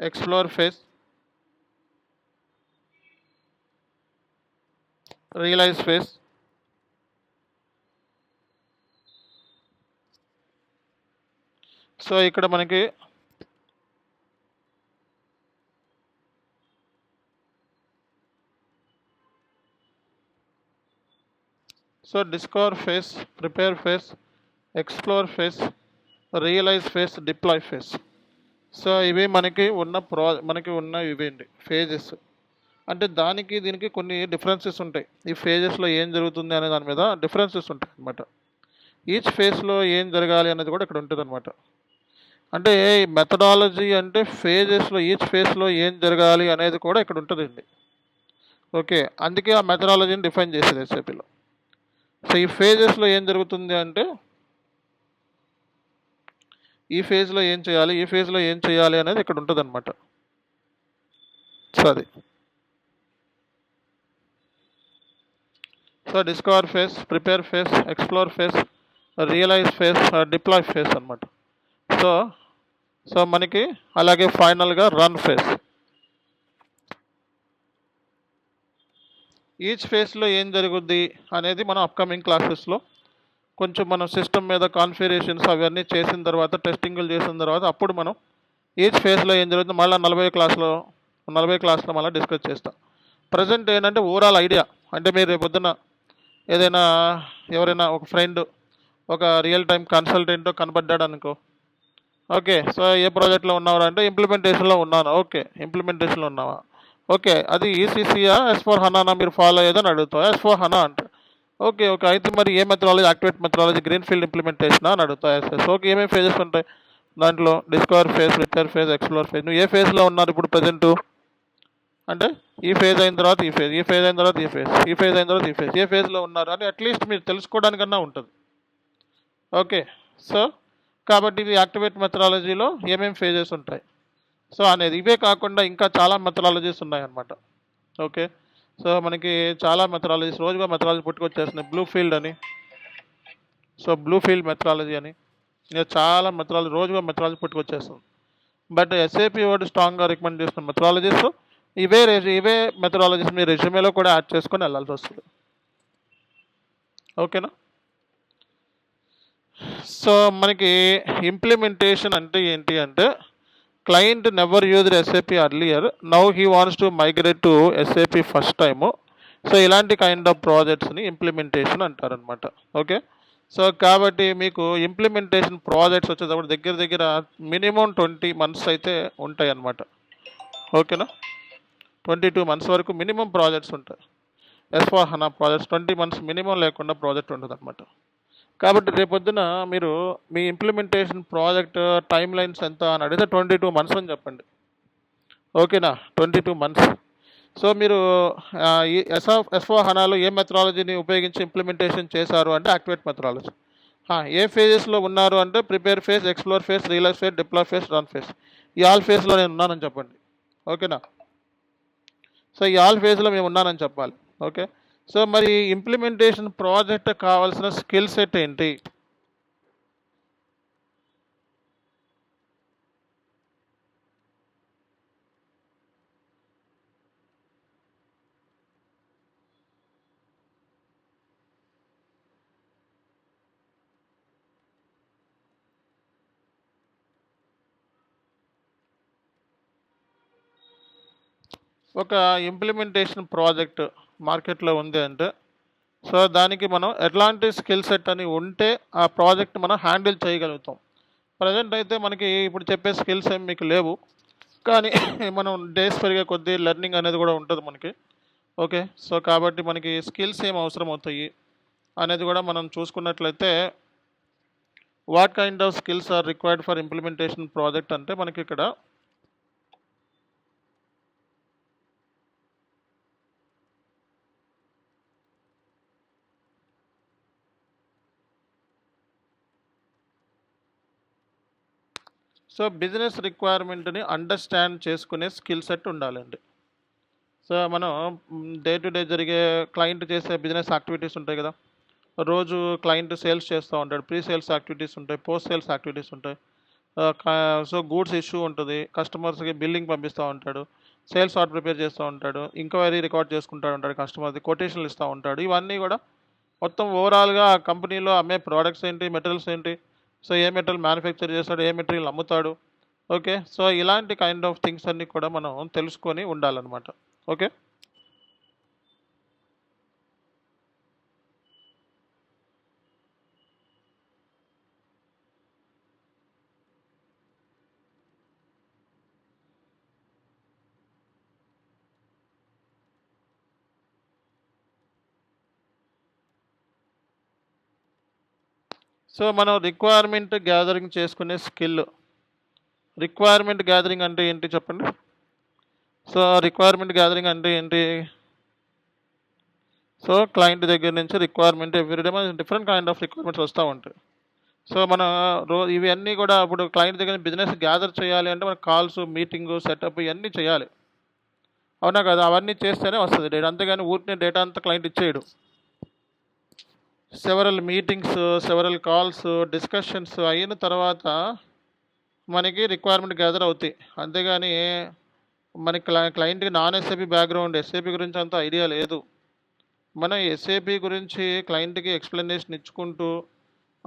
explore phase, realize phase, so ఇక్కడ మనకి so discover phase, prepare phase, explore phase, realize phase, deploy phase. So ఇవి మనకి ఉన్న ఇవేంటి ఫేజెస్. అంటే దానికి దీనికి కొన్ని డిఫరెన్సెస్ ఉంటాయి. ఈ ఫేజెస్లో ఏం జరుగుతుంది అనే దాని మీద డిఫరెన్సెస్ ఉంటాయి అనమాట. ఈచ్ ఫేజ్లో ఏం జరగాలి అనేది కూడా ఇక్కడ ఉంటుంది అనమాట. అంటే మెథడాలజీ అంటే ఈచ్ ఫేజ్లో ఏం జరగాలి అనేది కూడా ఇక్కడ ఉంటుందండి. ఓకే, అందుకే ఆ మెథడాలజీని డిఫైన్ చేసేది ఎస్ఏపిలో. సో ఈ ఫేజెస్లో ఏం జరుగుతుంది అంటే ఈ ఫేజ్లో ఏం చేయాలి, ఈ ఫేజ్లో ఏం చేయాలి అనేది ఇక్కడ ఉంటుంది అనమాట. సో అది so discover phase, prepare phase, explore phase, realize phase, deploy phase అనమాట. సో సో మనకి అలాగే ఫైనల్గా రన్ ఫేజ్. ఈచ్ ఫేజ్లో ఏం జరుగుద్ది అనేది మనం అప్కమింగ్ క్లాసెస్లో కొంచెం మనం సిస్టమ్ మీద కాన్ఫిగరేషన్స్ అవన్నీ చేసిన తర్వాత, టెస్టింగ్లు చేసిన తర్వాత అప్పుడు మనం ఈచ్ ఫేజ్లో ఏం జరుగుతుందో మళ్ళీ 40 క్లాస్లో మళ్ళీ డిస్కస్ చేస్తాం. ప్రజెంట్ ఏంటంటే ఓవరాల్ ఐడియా. అంటే మీరు రేపు పొద్దున్న ఏదైనా ఎవరైనా ఒక ఫ్రెండ్ ఒక రియల్ టైం కన్సల్టెంట్ కనబడ్డాడు అనుకో, ఓకే, సో ఏ ప్రాజెక్ట్లో ఉన్నావు అంటే ఇంప్లిమెంటేషన్లో ఉన్నాను. ఓకే, ఇంప్లిమెంటేషన్లో ఉన్నావా, ఓకే, అది ఈసీసీయా S/4HANA మీరు ఫాలో అయ్యేదని అడుగుతావు. S/4HANA అంటే ఓకే ఓకే, అయితే మరి ఏ methodology, activate methodology, green field implementation అని అడుగుతావు. ఎస్ఎస్. ఓకే, ఏమేమి ఫేజెస్ ఉంటాయి దాంట్లో? Discover phase, prepare phase, explore phase. నువ్వు ఏ ఫేజ్లో ఉన్నారు ఇప్పుడు ప్రజెంటు అంటే ఈ ఫేజ్ అయిన తర్వాత ఈ ఫేజ్, ఈ ఫేజ్ అయిన తర్వాత ఈ ఫేజ్, ఈ ఫేజ్ అయిన తర్వాత ఈ ఫేజ్, ఏ ఫేజ్లో ఉన్నారు అని అట్లీస్ట్ మీరు తెలుసుకోవడానికన్నా ఉంటుంది. ఓకే, సో కాబట్టి ఇది యాక్టివేట్ మెథడాలజీలో ఏమేమి ఫేజెస్ ఉంటాయి సో అనేది. ఇవే కాకుండా ఇంకా చాలా మెథడాలజీస్ ఉన్నాయన్నమాట. ఓకే, సో మనకి చాలా మెథడాలజీస్ రోజుగా మెథడాలజీ పుట్టుకొచ్చేస్తున్నాయి. బ్లూ ఫీల్డ్ అని, సో బ్లూ ఫీల్డ్ మెథడాలజీ అని ఇంకా చాలా మెథడాలజీ రోజుగా మెథడాలజీ పుట్టుకొచ్చేస్తుంది. బట్ ఎస్ఏపి వాడు స్ట్రాంగ్గా రికమెండ్ చేస్తున్న మెథడాలజీస్ ఇవే మెథడాలజీస్ మీరు రెజ్యూమేలో కూడా యాడ్ చేసుకొని వెళ్ళాల్సి వస్తుంది. ఓకేనా? సో మనకి ఇంప్లిమెంటేషన్ అంటే ఏంటి అంటే client never used SAP earlier, now he wants to migrate to SAP first time. So ఇలాంటి కైండ్ ఆఫ్ ప్రాజెక్ట్స్ని ఇంప్లిమెంటేషన్ అంటారనమాట. ఓకే, సో కాబట్టి మీకు ఇంప్లిమెంటేషన్ ప్రాజెక్ట్స్ వచ్చేటప్పుడు దగ్గర మినిమం 20 months అయితే ఉంటాయి అన్నమాట. ఓకేనా? 22 months వరకు మినిమం ప్రాజెక్ట్స్ ఉంటాయి. S/4HANA ప్రాజెక్ట్స్ 20 months మినిమం లేకుండా ప్రాజెక్ట్ ఉంటుంది అనమాట. కాబట్టి రేపొద్దున మీరు మీ ఇంప్లిమెంటేషన్ ప్రాజెక్ట్ టైం లైన్స్ ఎంత అని అడిగితే 22 months అని చెప్పండి. ఓకేనా? 22 months. సో మీరు ఈ S/4HANAలో ఏ మెథడాలజీని ఉపయోగించి ఇంప్లిమెంటేషన్ చేశారు అంటే యాక్టివేట్ మెథడాలజీ. ఏ ఫేజెస్లో ఉన్నారు అంటే prepare phase, explore phase, realize phase, deploy phase, run phase. ఈ ఆల్ ఫేజ్లో నేను ఉన్నానని చెప్పండి. ఓకేనా? సో ఈ ఆల్ ఫేజ్లో మేము ఉన్నానని చెప్పాలి. ఓకే, సో మరి ఇంప్లిమెంటేషన్ ప్రాజెక్ట్ కావాల్సిన స్కిల్ సెట్ ఏంటి? ఒక ఇంప్లిమెంటేషన్ ప్రాజెక్ట్ మార్కెట్లో ఉంది అంటే సో దానికి మనం ఎట్లాంటి స్కిల్ సెట్ అని ఉంటే ఆ ప్రాజెక్ట్ మనం హ్యాండిల్ చేయగలుగుతాం. ప్రజెంట్ అయితే మనకి ఇప్పుడు చెప్పే స్కిల్స్ ఏమి మీకు లేవు, కానీ మనం డేస్ పెరిగే కొద్దీ లెర్నింగ్ అనేది కూడా ఉంటుంది మనకి. ఓకే, సో కాబట్టి మనకి స్కిల్స్ ఏం అవసరం అవుతాయి అనేది కూడా మనం చూసుకున్నట్లయితే what kind of skills are required for implementation project అంటే మనకి ఇక్కడ సో బిజినెస్ రిక్వైర్మెంట్ని అండర్స్టాండ్ చేసుకునే స్కిల్ సెట్ ఉండాలండి. సో మనం డే టు డే జరిగే క్లయింట్ చేసే బిజినెస్ యాక్టివిటీస్ ఉంటాయి కదా. రోజు క్లయింట్ సేల్స్ చేస్తూ ఉంటాడు, ప్రీ సేల్స్ యాక్టివిటీస్ ఉంటాయి, పోస్ట్ సేల్స్ యాక్టివిటీస్ ఉంటాయి. సో గూడ్స్ ఇష్యూ ఉంటుంది, కస్టమర్స్కి బిల్లింగ్ పంపిస్తూ ఉంటాడు, సేల్స్ ఆర్డర్ ప్రిపేర్ చేస్తూ ఉంటాడు, ఎంక్వైరీ రికార్డ్ చేసుకుంటూ ఉంటాడు, కస్టమర్ది కొటేషన్లు ఇస్తూ ఉంటాడు. ఇవన్నీ కూడా మొత్తం ఓవరాల్గా ఆ కంపెనీలో అమ్మే ప్రోడక్ట్స్ ఏంటి, మెటీరియల్స్ ఏంటి, సో ఏ మెటీరియల్ మ్యానుఫ్యాక్చర్ చేస్తాడు, ఏ మెటీరియల్ అమ్ముతాడు. ఓకే, సో ఇలాంటి కైండ్ ఆఫ్ థింగ్స్ అన్నీ కూడా మనం తెలుసుకొని ఉండాలన్నమాట. ఓకే, సో మనం రిక్వైర్మెంట్ గ్యాదరింగ్ చేసుకునే స్కిల్. రిక్వైర్మెంట్ గ్యాదరింగ్ అంటే ఏంటి చెప్పండి? సో రిక్వైర్మెంట్ గ్యాదరింగ్ అంటే ఏంటి? సో క్లయింట్ దగ్గర నుంచి రిక్వైర్మెంట్ ఎవ్రీడే మన డిఫరెంట్ కైండ్ ఆఫ్ రిక్వైర్మెంట్స్ వస్తూ ఉంటాయి. సో మన ఇవన్నీ కూడా ఇప్పుడు క్లయింట్ దగ్గర బిజినెస్ గ్యాదర్ చేయాలి అంటే మన కాల్స్, మీటింగ్, సెటప్ ఇవన్నీ చేయాలి. అవునా కదా? అవన్నీ చేస్తేనే వస్తుంది డేటా. అంతేగాని ఊరికే డేటా అంతా క్లయింట్ ఇచ్చేయడు. Several meetings, several calls, discussions అయిన తర్వాత మనకి రిక్వైర్మెంట్ గ్యాదర్ అవుతాయి. అంతేగాని మనకి క్లయింట్కి నాన్ ఎస్ఏపి బ్యాక్గ్రౌండ్, ఎస్ఏపి గురించి అంత ఐడియా లేదు. మనం ఎస్ఏపి గురించి క్లయింట్కి ఎక్స్ప్లెనేషన్ ఇచ్చుకుంటూ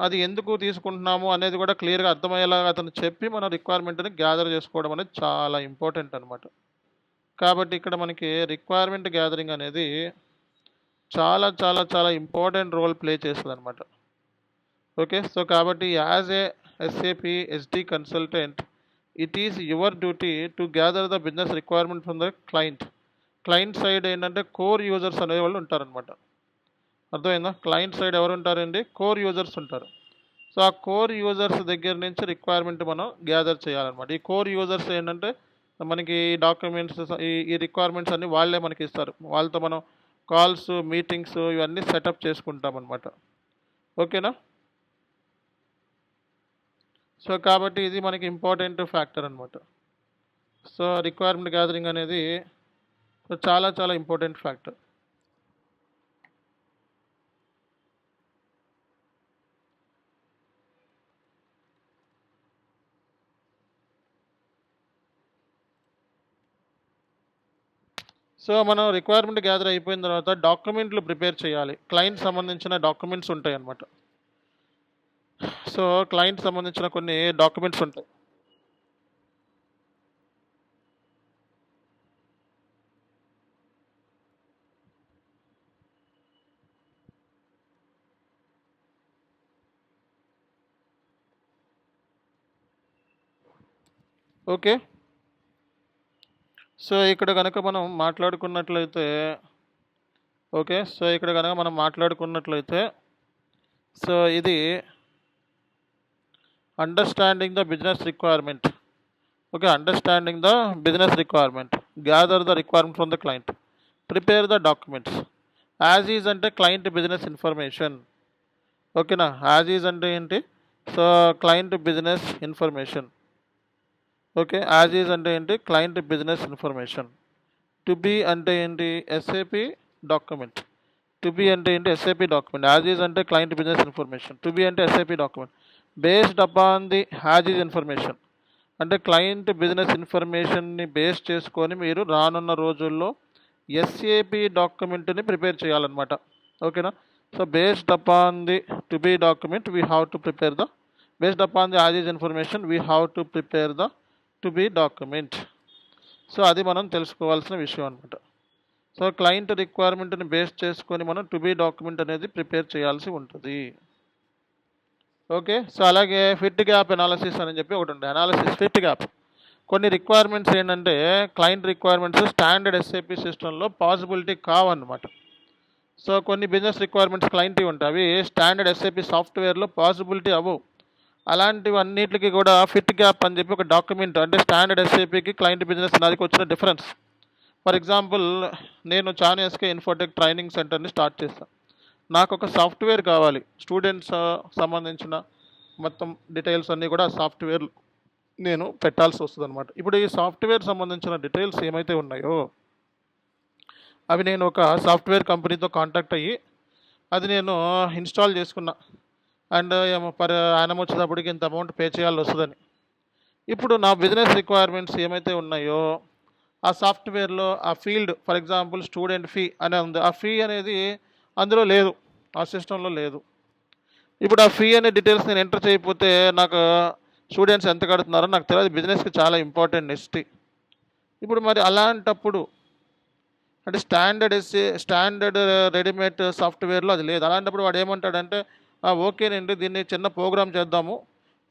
అది ఎందుకు తీసుకుంటున్నాము అనేది కూడా క్లియర్గా అర్థమయ్యేలాగా అతను చెప్పి మన రిక్వైర్మెంట్ని గ్యాదర్ చేసుకోవడం అనేది చాలా ఇంపార్టెంట్ అనమాట. కాబట్టి ఇక్కడ మనకి రిక్వైర్మెంట్ గ్యాదరింగ్ అనేది చాలా చాలా చాలా ఇంపార్టెంట్ రోల్ ప్లే చేస్తుంది అనమాట. ఓకే, సో కాబట్టి as a SAP SD consultant it is your duty to gather the business requirement from the client. Client side ఏంటంటే కోర్ యూజర్స్ అనే వాళ్ళు ఉంటారనమాట. అర్థమైందా? క్లయింట్ సైడ్ ఎవరు ఉంటారండి? కోర్ యూజర్స్ ఉంటారు. సో ఆ కోర్ యూజర్స్ దగ్గర నుంచి రిక్వైర్మెంట్ మనం గ్యాదర్ చేయాలన్నమాట. ఈ కోర్ యూజర్స్ ఏంటంటే మనకి డాక్యుమెంట్స్, ఈ రిక్వైర్మెంట్స్ అన్నీ వాళ్ళే మనకి ఇస్తారు. వాళ్ళతో మనం కాల్స్, మీటింగ్స్ ఇవన్నీ సెటప్ చేసుకుంటాం అనమాట. ఓకేనా? సో కాబట్టి ఇది మనకి ఇంపార్టెంట్ ఫ్యాక్టర్ అనమాట. సో రిక్వైర్మెంట్ గ్యాదరింగ్ అనేది చాలా చాలా ఇంపార్టెంట్ ఫ్యాక్టర్. సో మనం రిక్వైర్మెంట్ గ్యాదర్ అయిపోయిన తర్వాత డాక్యుమెంట్లు ప్రిపేర్ చేయాలి. క్లయింట్ సంబంధించిన డాక్యుమెంట్స్ ఉంటాయి అన్నమాట. సో క్లయింట్ సంబంధించిన కొన్ని డాక్యుమెంట్స్ ఉంటాయి. ఓకే, సో ఇక్కడ కనుక మనం మాట్లాడుకున్నట్లయితే సో ఇది understanding the business requirement. Okay, understanding the business requirement, gather the requirement from the client, prepare the documents. As is అంటే క్లయింట్ బిజినెస్ ఇన్ఫర్మేషన్. ఓకేనా? యాజ్ ఈజ్ అంటే ఏంటి? So client business information. Okay, as is అంటే ఏంటి? Client business information. To be అంటే ఏంటి? SAP document. To be అంటే ఏంటి? SAP document. యాజ్ ఈజ్ అంటే client business information. To be అంటే SAP document. Based upon the as is information అంటే client business ఇన్ఫర్మేషన్ని బేస్ చేసుకొని మీరు రానున్న రోజుల్లో ఎస్ఏపి డాక్యుమెంట్ని ప్రిపేర్ చేయాలన్నమాట. ఓకేనా? So based upon the to be document we have to prepare the, based upon the as is information we have to prepare the to be document. So అది మనం తెలుసుకోవాల్సిన విషయం అనమాట. సో క్లయింట్ రిక్వైర్మెంట్ని బేస్ చేసుకొని మనం to be document అనేది prepare చేయాల్సి ఉంటుంది. ఓకే, సో అలాగే ఫిట్ గ్యాప్ అనాలిసిస్ అని చెప్పి ఒకటి ఉంది. Analysis fit gap. కొన్ని రిక్వైర్మెంట్స్ ఏంటంటే క్లయింట్ రిక్వైర్మెంట్స్ స్టాండర్డ్ ఎస్ఏపి సిస్టంలో పాసిబిలిటీ కావన్నమాట. సో కొన్ని బిజినెస్ రిక్వైర్మెంట్స్ క్లయింట్ ఉంటాయి, అవి స్టాండర్డ్ ఎస్ఏపి సాఫ్ట్వేర్లో పాసిబిలిటీ అవ్వవు. అలాంటివన్నిటికీ కూడా ఫిట్ గ్యాప్ అని చెప్పి ఒక డాక్యుమెంట్, అంటే స్టాండర్డ్ ఎస్ఏపికి క్లయింట్ బిజినెస్ నాదికి వచ్చిన డిఫరెన్స్. ఫర్ ఎగ్జాంపుల్, నేను చానేస్కే ఇన్ఫోటెక్ ట్రైనింగ్ సెంటర్ని స్టార్ట్ చేస్తాను. నాకు ఒక సాఫ్ట్వేర్ కావాలి, స్టూడెంట్స్ సంబంధించిన మొత్తం డీటెయిల్స్ అన్నీ కూడా సాఫ్ట్వేర్ నేను పెట్టాల్సి వస్తుంది అనమాట. ఇప్పుడు ఈ సాఫ్ట్వేర్ సంబంధించిన డీటెయిల్స్ ఏమైతే ఉన్నాయో అవి నేను ఒక సాఫ్ట్వేర్ కంపెనీతో కాంటాక్ట్ అయ్యి అది నేను ఇన్స్టాల్ చేసుకున్నా. అండ్ పర్ యానం వచ్చేటప్పటికి ఇంత అమౌంట్ పే చేయాల్సి వస్తుందని. ఇప్పుడు నా బిజినెస్ రిక్వైర్మెంట్స్ ఏమైతే ఉన్నాయో ఆ సాఫ్ట్వేర్లో ఆ field, for example student fee అనే ఉంది, ఆ ఫీ అనేది అందులో లేదు, ఆ సిస్టంలో లేదు. ఇప్పుడు ఆ ఫీ అనే డీటెయిల్స్ నేను ఎంటర్ చేయకపోతే నాకు స్టూడెంట్స్ ఎంత కడుతున్నారో నాకు తెలియదు. బిజినెస్కి చాలా ఇంపార్టెంట్ నెక్స్ట్. ఇప్పుడు మరి అలాంటప్పుడు అంటే స్టాండర్డ్ రెడీమేడ్ సాఫ్ట్వేర్లో అది లేదు. అలాంటప్పుడు వాడు ఏమంటాడంటే ఓకేనండి, దీన్ని చిన్న ప్రోగ్రామ్ చేద్దాము,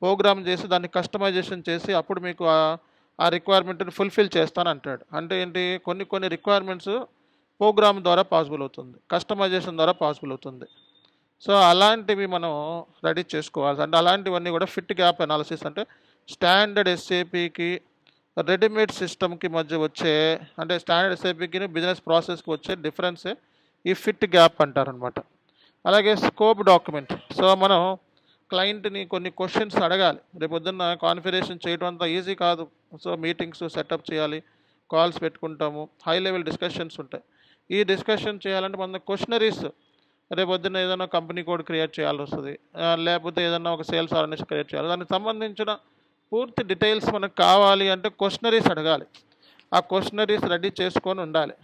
ప్రోగ్రామ్ చేసి దాన్ని కస్టమైజేషన్ చేసి అప్పుడు మీకు ఆ రిక్వైర్మెంట్ని ఫుల్ఫిల్ చేస్తాను అంటాడు. అంటే ఏంటి? కొన్ని రిక్వైర్మెంట్స్ ప్రోగ్రామ్ ద్వారా పాసిబుల్ అవుతుంది, కస్టమైజేషన్ ద్వారా పాసిబుల్ అవుతుంది. సో అలాంటివి మనం రెడీ చేసుకోవాలి. అంటే అలాంటివన్నీ కూడా ఫిట్ గ్యాప్ అనాలిసిస్ అంటే స్టాండర్డ్ ఎస్ఏపికి రెడీమేడ్ సిస్టమ్కి మధ్య వచ్చే అంటే స్టాండర్డ్ ఎస్ఏపికి బిజినెస్ ప్రాసెస్కి వచ్చే డిఫరెన్సే ఈ ఫిట్ గ్యాప్ అంటారనమాట. అలాగే స్కోప్ డాక్యుమెంట్. సో మనం క్లయింట్ని కొన్ని క్వశ్చన్స్ అడగాలి. రేపొద్దున్న కాన్ఫిగరేషన్ చేయడం అంత ఈజీ కాదు. సో మీటింగ్స్ సెటప్ చేయాలి, కాల్స్ పెట్టుకుంటాము, హై లెవెల్ డిస్కషన్స్ ఉంటాయి. ఈ డిస్కషన్ చేయాలంటే మన క్వశ్చనరీస్ రేపొద్దున్న ఏదైనా కంపెనీ కోడ్ క్రియేట్ చేయాల్సి వస్తుంది, లేకపోతే ఏదైనా ఒక సేల్స్ ఆర్గనైజేషన్ క్రియేట్ చేయాలి. దానికి సంబంధించిన పూర్తి డీటెయిల్స్ మనకు కావాలి అంటే క్వశ్చనరీస్ అడగాలి. ఆ క్వశ్చనరీస్ రెడీ చేసుకొని ఉండాలి.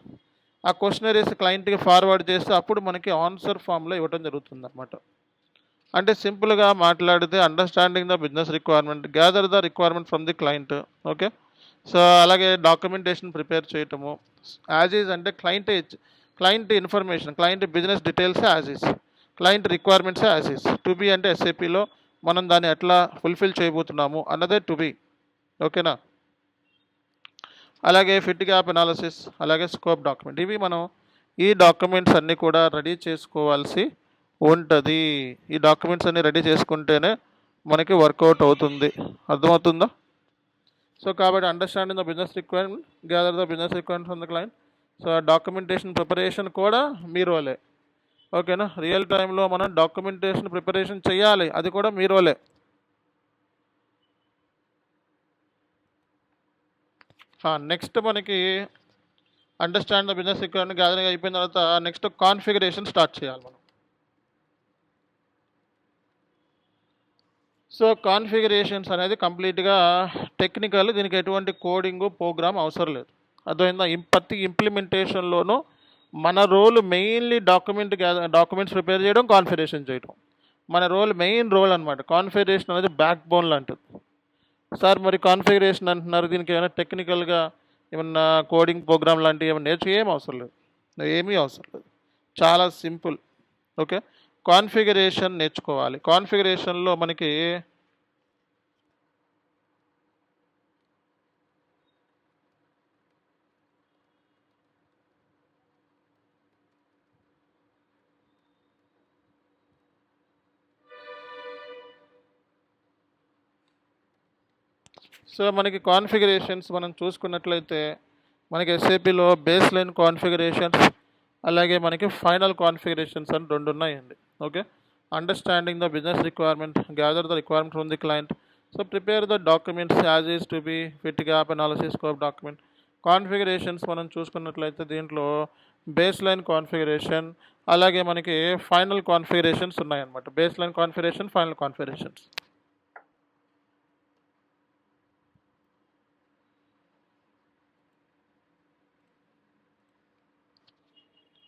ఆ క్వశ్చనరీస్ క్లయింట్కి ఫార్వర్డ్ చేస్తే అప్పుడు మనకి ఆన్సర్ ఫామ్లో ఇవ్వడం జరుగుతుంది అనమాట. అంటే సింపుల్గా మాట్లాడితే understanding the business requirement, gather the requirement from the client. Okay. So అలాగే డాక్యుమెంటేషన్ ప్రిపేర్ చేయటము. యాజ్ ఈజ్ అంటే client information, client business details as is, client requirements as is. To be అంటే ఎస్ఏపిలో మనం దాన్ని ఎట్లా ఫుల్ఫిల్ చేయబోతున్నాము అన్నదే టు బి. ఓకేనా. అలాగే ఫిట్ గ్యాప్ అనాలిసిస్, అలాగే స్కోప్ డాక్యుమెంట్. ఇవి మనం ఈ డాక్యుమెంట్స్ అన్నీ కూడా రెడీ చేసుకోవాల్సి ఉంటుంది. ఈ డాక్యుమెంట్స్ అన్నీ రెడీ చేసుకుంటేనే మనకి వర్కౌట్ అవుతుంది. అర్థమవుతుందా? సో కాబట్టి understanding the business requirement, gather the business requirement from the client. So documentation preparation కూడా మీ రోలే. ఓకేనా. రియల్ టైంలో మనం డాక్యుమెంటేషన్ ప్రిపరేషన్ చేయాలి, అది కూడా మీ రోలే. నెక్స్ట్ మనకి understand the business requirement gathering అయిపోయిన తర్వాత నెక్స్ట్ కాన్ఫిగరేషన్ స్టార్ట్ చేయాలి మనం. సో కాన్ఫిగరేషన్స్ అనేది కంప్లీట్గా టెక్నికల్, దీనికి ఎటువంటి కోడింగు ప్రోగ్రామ్ అవసరం లేదు. అర్థమైందా. ప్రతి ఇంప్లిమెంటేషన్లోనూ మన రోల్ మెయిన్లీ డాక్యుమెంట్స్ ప్రిపేర్ చేయడం, కాన్ఫిగరేషన్ చేయడం మన మెయిన్ రోల్ అనమాట. కాన్ఫిగరేషన్ అనేది బ్యాక్ బోన్ లాంటిది. సార్ మరి కాన్ఫిగరేషన్ అంటున్నారు, దీనికి ఏమైనా టెక్నికల్గా ఏమన్నా కోడింగ్ ప్రోగ్రామ్ లాంటివి ఏమైనా ఏం అవసరం లేదు, ఏమీ అవసరం లేదు, చాలా సింపుల్. ఓకే. కాన్ఫిగరేషన్ నేర్చుకోవాలి. కాన్ఫిగరేషన్లో మనకి కాన్ఫిగరేషన్స్ మనం చూసుకున్నట్లయితే మనకి ఎస్ఏపిలో బేస్ లైన్ కాన్ఫిగరేషన్స్, అలాగే మనకి ఫైనల్ కాన్ఫిగరేషన్స్ అని రెండు ఉన్నాయండి. Okay. Understanding the business requirement, gather the requirement from the client. So prepare the documents as is to be, fit gap analysis, scope document. Configurations మనం చూసుకున్నట్లయితే దీంట్లో బేస్ లైన్ కాన్ఫిగరేషన్, అలాగే మనకి ఫైనల్ కాన్ఫిగరేషన్స్ ఉన్నాయన్నమాట. Base line configuration, final configurations.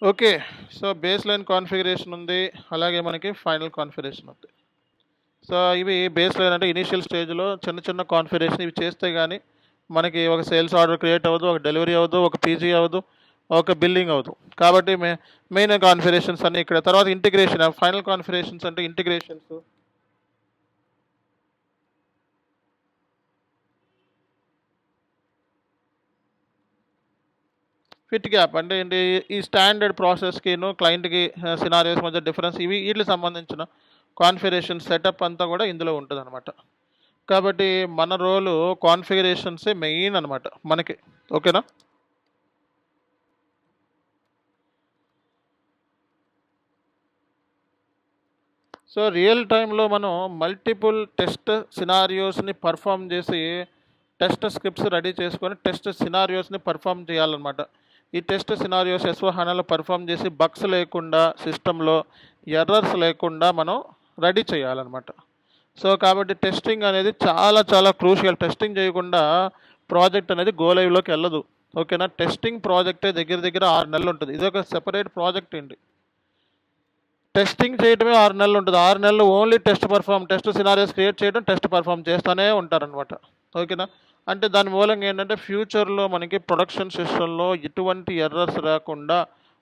Okay. So base line configuration ఉంది, అలాగే మనకి final configuration ఉంది. సో ఇవి బేస్ లైన్ అంటే ఇనీషియల్ స్టేజ్లో చిన్న చిన్న కాన్ఫిగరేషన్ ఇవి చేస్తే కానీ మనకి ఒక సేల్స్ ఆర్డర్ క్రియేట్ అవ్వదు, ఒక డెలివరీ అవ్వదు, ఒక పీజీ అవ్వదు, ఒక బిల్లింగ్ అవ్వదు. కాబట్టి మెయిన్ కాన్ఫిగరేషన్స్ అన్నీ ఇక్కడ. తర్వాత ఇంటిగ్రేషన్, ఫైనల్ కాన్ఫిగరేషన్స్ అంటే ఇంటిగ్రేషన్స్. ఫిట్ గ్యాప్ అంటే ఏంటి, ఈ స్టాండర్డ్ ప్రాసెస్కిను క్లయింట్కి సినారియోస్ మధ్య డిఫరెన్స్, వీటికి సంబంధించిన కాన్ఫిగరేషన్ సెటప్ అంతా కూడా ఇందులో ఉంటుంది అనమాట. కాబట్టి మన రోలు కాన్ఫిగరేషన్సే మెయిన్ అనమాట మనకి. ఓకేనా. సో రియల్ టైంలో మనం మల్టిపుల్ టెస్ట్ సినారియోస్ని పర్ఫామ్ చేసి టెస్ట్ స్క్రిప్ట్స్ రెడీ చేసుకొని టెస్ట్ సినారియోస్ని పర్ఫామ్ చేయాలన్నమాట. ఈ టెస్ట్ సినారియోస్ S/4HANAలో పర్ఫామ్ చేసి బగ్స్ లేకుండా, సిస్టంలో ఎర్రర్స్ లేకుండా మనం రెడీ చేయాలన్నమాట. సో కాబట్టి టెస్టింగ్ అనేది చాలా చాలా క్రూషియల్. టెస్టింగ్ చేయకుండా ప్రాజెక్ట్ అనేది గో లైవ్లోకి వెళ్ళదు. ఓకేనా. టెస్టింగ్ ప్రాజెక్టే దగ్గర దగ్గర 6 నెలలు ఉంటుంది. ఇది ఒక సెపరేట్ ప్రాజెక్ట్ అండి. టెస్టింగ్ చేయడమే 6 నెలలు ఉంటుంది. 6 నెలలు ఓన్లీ టెస్ట్ సినారియోస్ క్రియేట్ చేయడం, టెస్ట్ పర్ఫామ్ చేస్తూనే ఉంటారనమాట. ఓకేనా. అంటే దాని మూలంగా ఏంటంటే ఫ్యూచర్లో మనకి ప్రొడక్షన్ సిస్టంలో ఎటువంటి ఎర్రర్స్ రాకుండా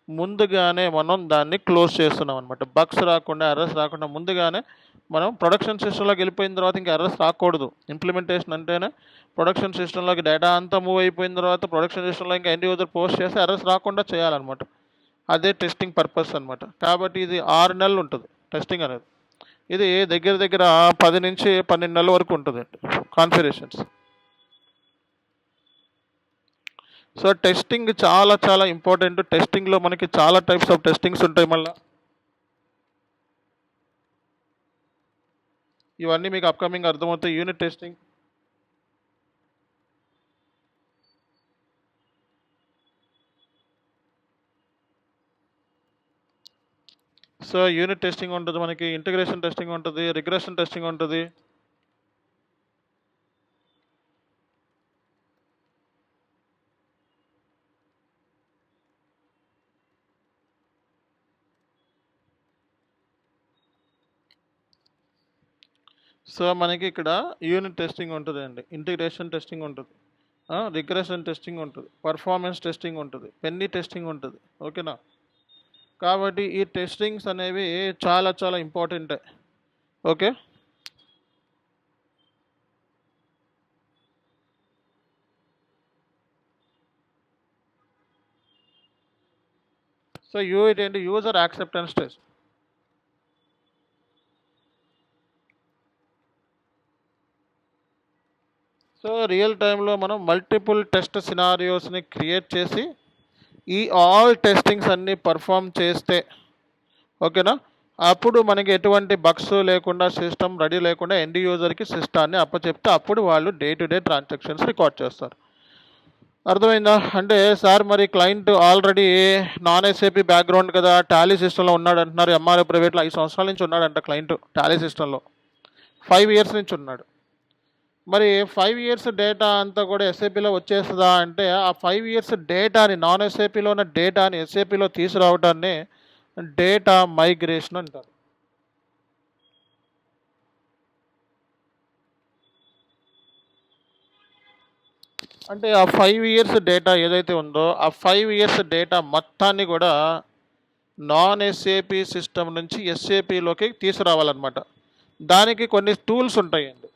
ముందుగానే మనం దాన్ని క్లోజ్ చేస్తున్నాం అనమాట. బగ్స్ రాకుండా, ఎర్రర్స్ రాకుండా ముందుగానే మనం ప్రొడక్షన్ సిస్టంలోకి వెళ్ళిపోయిన తర్వాత ఇంకా ఎర్రర్స్ రాకూడదు. ఇంప్లిమెంటేషన్ అంటేనే ప్రొడక్షన్ సిస్టంలోకి డేటా అంతా మూవ్ అయిపోయిన తర్వాత ప్రొడక్షన్ సిస్టంలో ఇంకా ఎండ్ యూజర్ పోస్ట్ చేస్తే ఎర్రర్స్ రాకుండా చేయాలన్నమాట. అదే టెస్టింగ్ పర్పస్ అనమాట. కాబట్టి ఇది 6 నెలలు ఉంటుంది టెస్టింగ్ అనేది. ఇది దగ్గర దగ్గర 10 నుంచి 12 నెలల వరకు ఉంటుందండి కాన్ఫిగరేషన్స్. సో టెస్టింగ్ చాలా చాలా ఇంపార్టెంట్. టెస్టింగ్లో మనకి చాలా టైప్స్ ఆఫ్ టెస్టింగ్స్ ఉంటాయి. మళ్ళీ ఇవన్నీ మీకు అప్కమింగ్ అర్థమవుతాయి. Unit testing, so unit testing ఉంటుంది, మనకి ఇంటిగ్రేషన్ టెస్టింగ్ ఉంటుంది, రిగ్రెషన్ టెస్టింగ్ ఉంటుంది. సో మనకి ఇక్కడ యూనిట్ టెస్టింగ్ ఉంటుంది అండి, ఇంటిగ్రేషన్ టెస్టింగ్ ఉంటుంది, రిగ్రెషన్ టెస్టింగ్ ఉంటుంది, పర్ఫార్మెన్స్ టెస్టింగ్ ఉంటుంది, పెన్నీ టెస్టింగ్ ఉంటుంది. ఓకేనా? కాబట్టి ఈ టెస్టింగ్స్ అనేవి చాలా చాలా ఇంపార్టెంట్. ఓకే, సో ఏంటి? User acceptance test. So real టైంలో మనం మల్టిపుల్ టెస్ట్ సినారియోస్ని క్రియేట్ చేసి ఈ ఆల్ టెస్టింగ్స్ అన్నీ పర్ఫామ్ చేస్తే, ఓకేనా, అప్పుడు మనకి ఎటువంటి బగ్స్ లేకుండా, సిస్టమ్ రెడీ లేకుండా ఎండ్ యూజర్కి సిస్టాన్ని అప్పచెప్తే అప్పుడు వాళ్ళు day to day transactions record చేస్తారు. అర్థమైందా? అంటే సార్ మరి client already non SAP background కదా, టాలీ సిస్టంలో ఉన్నాడు అంటున్నారు. ఎంఆర్ఓ ప్రైవేట్లో 5 సంవత్సరాల నుంచి ఉన్నాడంట క్లయింట్ టాలీ సిస్టంలో, 5 ఇయర్స్ నుంచి ఉన్నాడు. మరి 5 ఇయర్స్ డేటా అంతా కూడా ఎస్ఏపీలో వచ్చేస్తుందా అంటే, ఆ 5 ఇయర్స్ డేటాని, నాన్ ఎస్ఏపీలో ఉన్న డేటాని ఎస్ఏపీలో తీసుకురావడాన్ని డేటా మైగ్రేషన్ అంటారు. అంటే ఆ 5 ఇయర్స్ డేటా ఏదైతే ఉందో ఆ 5 ఇయర్స్ డేటా మొత్తాన్ని కూడా నాన్ ఎస్ఏపీ సిస్టమ్ నుంచి ఎస్ఏపీలోకి తీసుకురావాలన్నమాట. దానికి కొన్ని టూల్స్ ఉంటాయండి.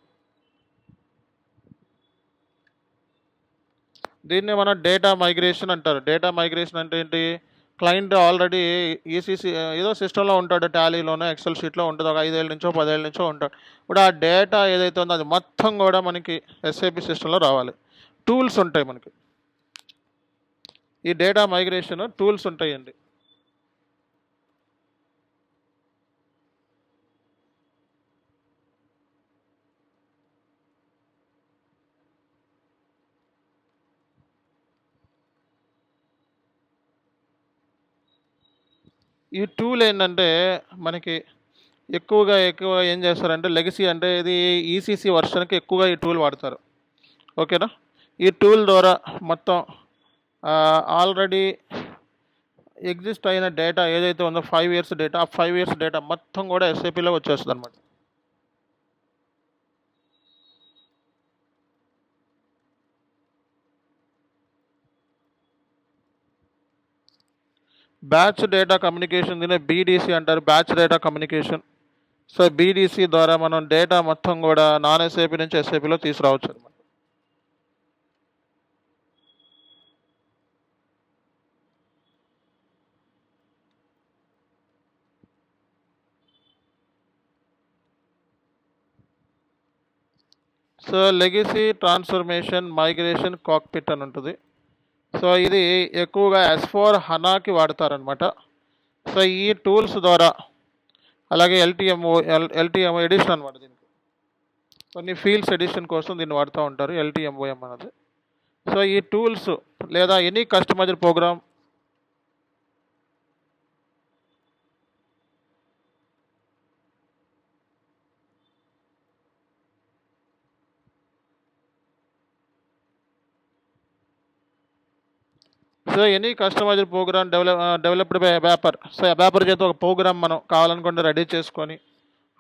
దీన్ని మనం డేటా మైగ్రేషన్ అంటారు. డేటా మైగ్రేషన్ అంటే ఏంటి? క్లయింట్ ఆల్రెడీ ఈసీసీ ఏదో సిస్టంలో ఉంటాడు, టాలీలోనో ఎక్సెల్ షీట్లో ఉంటుంది, ఒక 5 ఏళ్ళ నుంచో 10 ఏళ్ళ నుంచో ఉంటాడు. ఇప్పుడు ఆ డేటా ఏదైతే ఉందో అది మొత్తం కూడా మనకి ఎస్ఏపీ సిస్టంలో రావాలి. టూల్స్ ఉంటాయి మనకి, ఈ డేటా మైగ్రేషన్ టూల్స్ ఉంటాయండి. ఈ టూల్ ఏంటంటే మనకి ఎక్కువ ఏం చేస్తారంటే, లెగసీ అంటే ఇది ఈసీసీ వర్షన్కి ఎక్కువగా ఈ టూల్ వాడతారు. ఓకేనా? ఈ టూల్ ద్వారా మొత్తం ఆల్రెడీ ఎగ్జిస్ట్ అయిన డేటా ఏదైతే ఉందో 5 ఇయర్స్ డేటా, ఆ 5 ఇయర్స్ డేటా మొత్తం కూడా ఎస్ఏపీలో వచ్చేస్తుంది అనమాట. బ్యాచ్ డేటా కమ్యూనికేషన్, దీన్ని బీడీసీ అంటారు, batch data communication. So BDC ద్వారా మనం డేటా మొత్తం కూడా నాన్ ఎస్ఏపీ నుంచి ఎస్ఏపీలో తీసుకురావచ్చు అనమాట. So legacy transformation migration cockpit అని ఉంటుంది. సో ఇది ఎక్కువగా S4 హనాకి వాడతారనమాట. సో ఈ టూల్స్ ద్వారా, అలాగే ఎల్టీఎంఓ ఎడిషన్ అనమాట, దీనికి కొన్ని ఫీల్డ్స్ ఎడిషన్ కోసం దీన్ని వాడుతూ ఉంటారు, ఎల్టీఎంఓఎం అనేది. సో ఈ టూల్స్ లేదా any customised program so any customised program developed by ABAPer. So ABAPer చేత ఒక ప్రోగ్రామ్ మనం కావాలనుకుంటే రెడీ చేసుకొని,